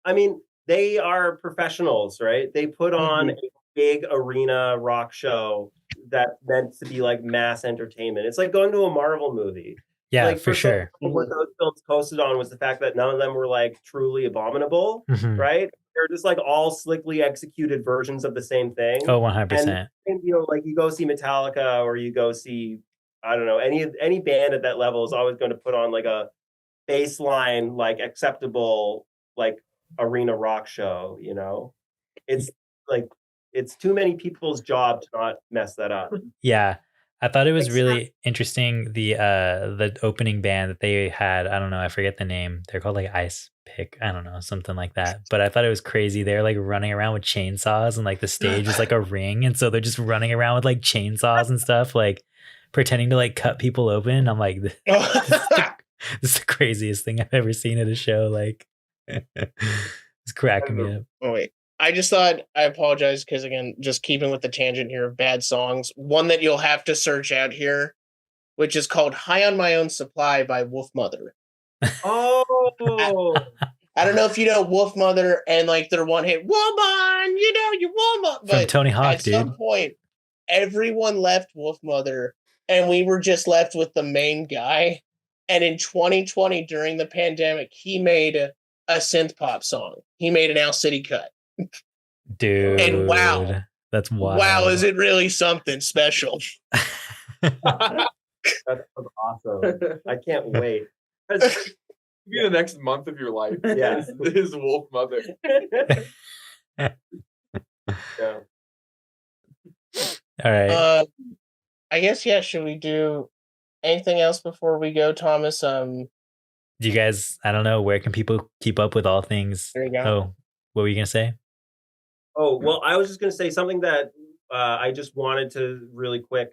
C: I mean, they are professionals, right? They put on a big arena rock show that's meant to be like mass entertainment. It's like going to a Marvel movie.
A: Yeah,
C: like,
A: for sure.
C: What those films coasted on was the fact that none of them were like truly abominable, right? They're just like all slickly executed versions of the same thing.
A: Oh, 100%.
C: And like you go see Metallica or you go see, I don't know, any band at that level is always going to put on like a baseline, like acceptable, like arena rock show. It's like it's too many people's job to not mess that up.
A: Yeah, I thought it was really interesting, the opening band that they had. I don't know, I forget the name. They're called like Ice Pick, I don't know, something like that. But I thought it was crazy. They're like running around with chainsaws and like the stage is like a ring, and so they're just running around with like chainsaws and stuff, like pretending to like cut people open. I'm like, this is the craziest thing I've ever seen at a show. Like it's cracking me up.
D: Oh wait, I just thought, I apologize because again, just keeping with the tangent here of bad songs, one that you'll have to search out here, which is called "High on My Own Supply" by Wolfmother.
C: Oh,
D: I don't know if you know Wolfmother and like their one hit "Woman," you woman, but
A: From Tony Hawk,
D: at some point, everyone left Wolfmother, and we were just left with the main guy. And in 2020, during the pandemic, he made a synth pop song. He made an Owl City cut.
A: Dude.
D: And wow.
A: That's wild.
D: Wow, is it really something special?
C: that's awesome. I can't wait.
B: Be the next month of your life.
C: Yeah.
B: His Wolfmother.
C: Yeah.
A: All right.
D: I guess, yeah, should we do anything else before we go, Thomas?
A: Do you guys, I don't know, where can people keep up with all things?
D: There you go.
A: Oh, what were you going to say?
C: Oh, well, I was just going to say something that I just wanted to really quick.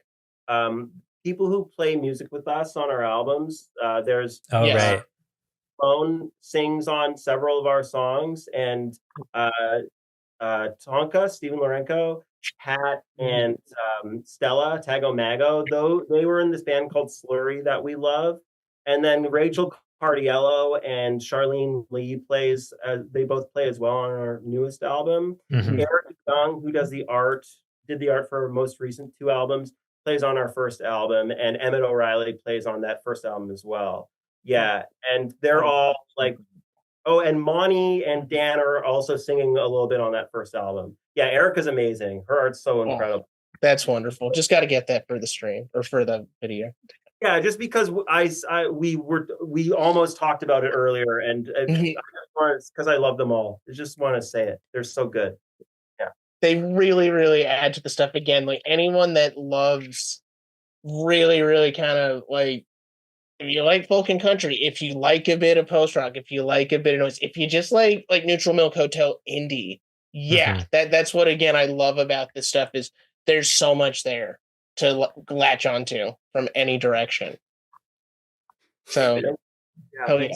C: People who play music with us on our albums, there's
A: right.
C: Sloan sings on several of our songs, and Tonka, Stephen Lorenko, Pat, and Stella Tagomago, though they were in this band called Slurry that we love. And then Rachel Cardiello and Charlene Lee they both play as well on our newest album. Eric Young, who did the art for our most recent 2 albums, plays on our first album, and Emmett O'Reilly plays on that first album as well. Yeah, and they're all like, and Monty and Dan are also singing a little bit on that first album. Yeah, Erica's amazing. Her art's so incredible.
D: That's wonderful. Just got to get that for the stream or for the video.
C: Yeah, just because we almost talked about it earlier, and because I love them all. I just want to say it. They're so good. Yeah,
D: they really, really add to the stuff. Again, like anyone that loves really, really kind of like, if you like folk and country, if you like a bit of post rock, if you like a bit of noise, if you just like Neutral Milk Hotel indie, that's what again I love about this stuff is there's so much there to latch onto from any direction. So, yeah.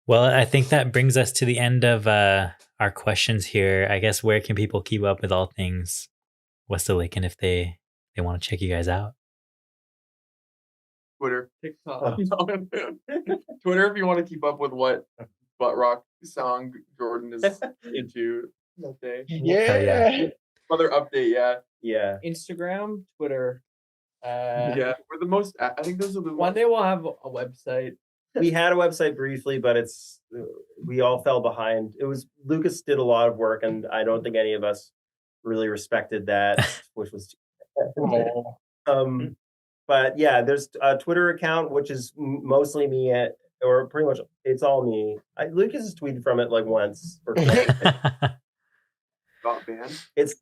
A: Well, I think that brings us to the end of our questions here. I guess where can people keep up with all things Westelaken if they want to check you guys out?
B: Twitter,
E: TikTok.
B: Twitter if you want to keep up with what butt rock song Jordan is into that day.
D: Yeah.
B: Other update,
C: yeah.
E: Instagram, Twitter.
B: Yeah, we're the most. I think those are the
E: One day we'll have a website.
C: We had a website briefly, but we all fell behind. Lucas did a lot of work, and I don't think any of us really respected that, which was. But yeah, there's a Twitter account which is mostly me, or pretty much it's all me. Lucas has tweeted from it like once or twice.
B: band.
C: It's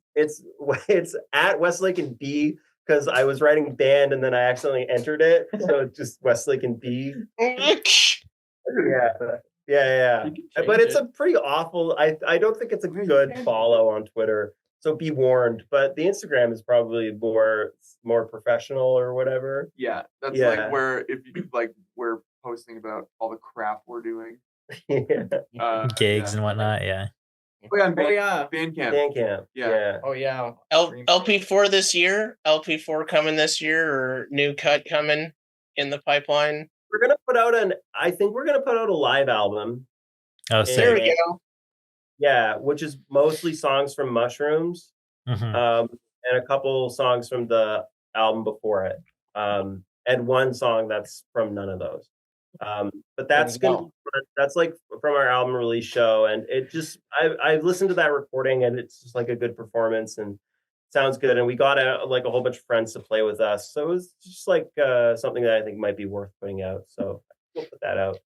C: at Westelaken B because I was writing band and then I accidentally entered it, so it's just Westelaken B. Yeah, Yeah.
E: You can
C: But
E: change
C: it's
E: it.
C: a pretty awful. I don't think it's a
E: Yeah, you
C: good
E: can.
C: follow on Twitter. So be warned. But the Instagram is probably more professional or whatever.
B: Yeah, that's
C: Yeah.
B: like where if you like we're posting about all the crap we're doing.
C: Yeah.
A: Gigs
B: Yeah.
A: and whatnot. Yeah.
B: Oh yeah, and
E: Oh yeah.
B: Bandcamp.
C: Bandcamp. Yeah.
E: Oh yeah.
D: LP4 this year, LP4 coming this year, or new cut coming in the pipeline.
C: We're gonna put out I think we're gonna put out a live album.
A: Oh,
D: There
A: sick.
D: we go.
C: Yeah, which is mostly songs from Mushrooms,
A: Mhm.
C: and a couple songs from the album before it, and one song that's from none of those. But that's
D: There you
C: gonna be fun. That's like from our album release show, and it just I listened to that recording, and it's just like a good performance and sounds good. And we got like a whole bunch of friends to play with us, so it was just like something that I think might be worth putting out. So we'll put that out.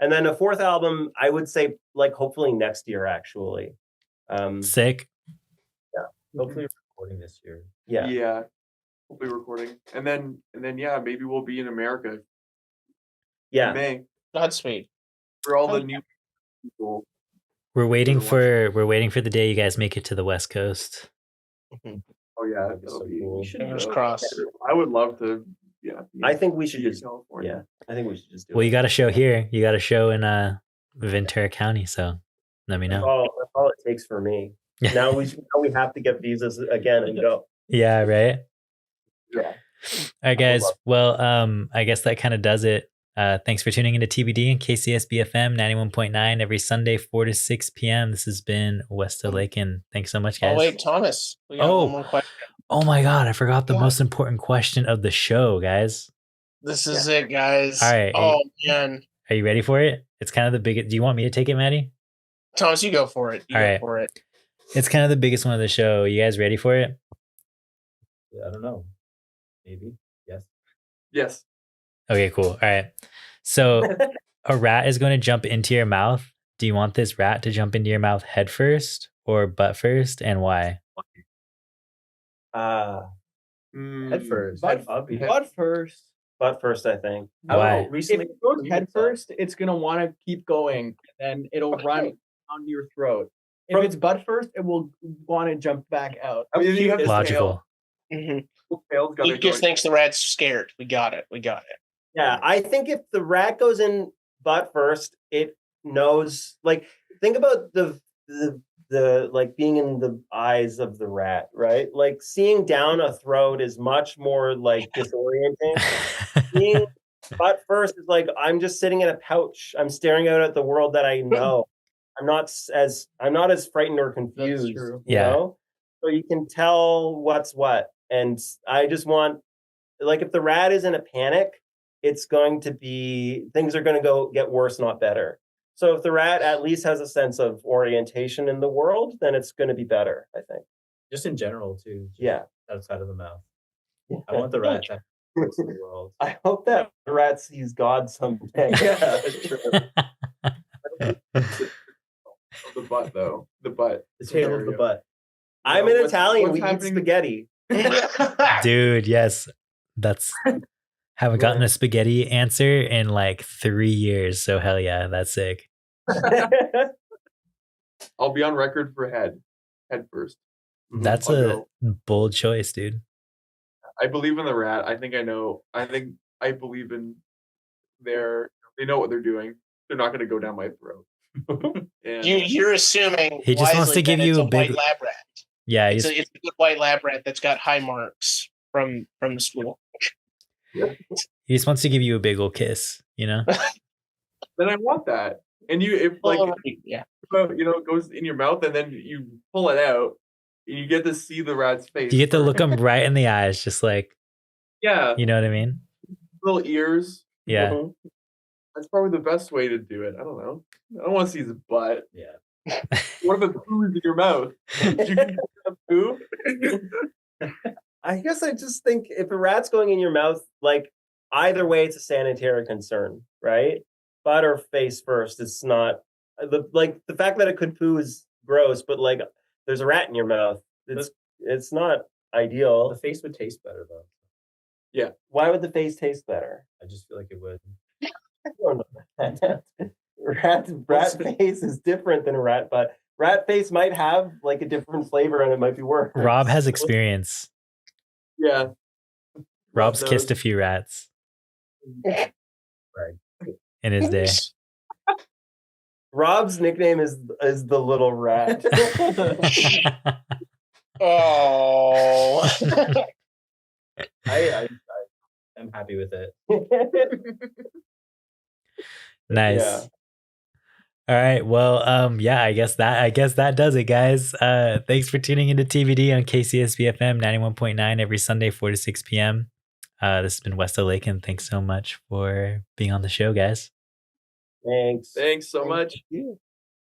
C: And then a fourth album, I would say, like hopefully next year, actually.
A: Sick.
F: Hopefully recording this year.
C: Yeah.
B: Yeah. We'll be recording. And then yeah, maybe we'll be in America in
C: Yeah.
B: May
D: Godspeed.
B: for all the new people.
A: We're waiting
B: Everyone.
A: for the day you guys make it to the West Coast.
B: Oh yeah,
C: That'd be
B: that'll
C: so
B: be
C: cool.
D: Fingers crossed.
B: I would love to. Yeah.
C: I think we should
B: be in
C: just
B: California.
C: yeah. I think we should just do
A: Well,
C: it.
A: you got a show here. You got a show in Ventura County, so let me
C: That's
A: know.
C: all it takes for me. Now we have to get visas again and go.
A: Yeah, right.
B: Yeah.
A: All right, guys. Well, I guess that kind of does it. Thanks for tuning into TBD and KCSB FM 91.9 every Sunday, 4 to 6 p.m. This has been Westelaken. Thanks so much, guys.
D: Oh wait, Thomas. We got one more question.
A: Oh my God, I forgot the
B: What?
A: most important question of the show, guys.
D: This is it, guys.
A: All right.
D: Oh man.
A: Are you ready for it? It's kind of the biggest. Do you want me to take it, Maddie?
D: Thomas, you go for it. You
A: All
D: go
A: right.
D: for it.
A: It's kind of the biggest one of the show. You guys ready for it?
F: Yeah, I don't know. Maybe. Yes.
B: Yes.
A: Okay, cool. All right. So a rat is going to jump into your mouth. Do you want this rat to jump into your mouth head first or butt first, and why?
F: Head first.
E: Butt,
F: Obvious.
E: butt first.
C: Butt first, I think.
F: I don't know,
A: Why?
E: If
F: recently
E: it goes head first, it's gonna want to keep going, and then it'll run down your throat. If
C: From-
E: it's butt first, it will want to jump back out.
B: I mean, you have
A: Logical.
D: Mhm.
B: Tail's got
D: He just thinks the rat's scared. We got it.
C: Yeah, I think if the rat goes in butt first, it knows. Like, think about the like being in the eyes of the rat, right? Like seeing down a throat is much more like disorienting. Being butt first is like I'm just sitting in a pouch. I'm staring out at the world that I know. I'm not as frightened or confused.
E: true.
C: You
A: Yeah.
C: know? So you can tell what's what. And I just want, like, if the rat is in a panic, it's going to be, things are going to get worse, not better. So if the rat at least has a sense of orientation in the world, then it's going to be better, I think.
F: Just in general too. Just
C: Yeah.
F: outside of the mouth. I want the rat to look at the world.
C: I hope that the rat sees God someday.
F: Yeah, that's true.
B: The butt though. The butt.
F: The tail of the butt.
C: I'm
B: You know,
C: an
B: what's-
C: Italian.
B: what's
C: We eat
B: happening-
C: spaghetti.
A: Dude, yes. That's haven't gotten a spaghetti answer in like 3 years. So hell yeah, that's sick.
B: I'll be on record for head first.
A: That's
B: I'll
A: a
B: go.
A: bold choice, dude.
B: I believe in the rat. I think I know. I believe in they know what they're doing. They're not going to go down my throat. And
D: You're assuming
A: He just wants
D: wisely
A: to give
D: that
A: you
D: it's
A: a big-
D: white lab rat.
A: Yeah,
D: It's
A: he's,
D: a good white lab rat that's got high marks from the school.
A: he just wants to give you a big old kiss, you know?
B: then I want that. And if
D: Yeah.
B: it goes in your mouth and then you pull it out and you get to see the rat's face.
A: You get to
B: first.
A: look him right in the eyes, just like,
B: Yeah,
A: you know what I mean?
B: little ears.
A: Yeah.
C: Mhm.
B: That's probably the best way to do it. I don't know. I don't want to see his butt.
F: Yeah.
B: What if it poos in your mouth? Did you get a poo?
C: I guess I just think if a rat's going in your mouth, like either way, it's a sanitary concern, right? Butt or face first, it's not the fact that it could poo is gross, but like there's a rat in your mouth, it's not ideal.
F: The face would taste better though.
C: Why would the face taste better?
F: I just feel like it would.
C: I don't know. rat face is different than a rat butt. Rat face might have like a different flavor and it might be worse.
A: Rob has experience.
B: Yeah.
A: Rob's
B: knows.
A: kissed a few rats in his day.
C: Rob's nickname is the little rat.
D: Oh.
F: I am happy with it.
A: Nice.
C: Yeah.
A: All right. Well, yeah, I guess that does it, guys. Thanks for tuning into TBD on KCSB FM 91.9 every Sunday, 4 to 6 p.m. This has been Westelaken. Thanks so much for being on the show, guys.
C: Thanks.
B: Thanks so much.
C: You.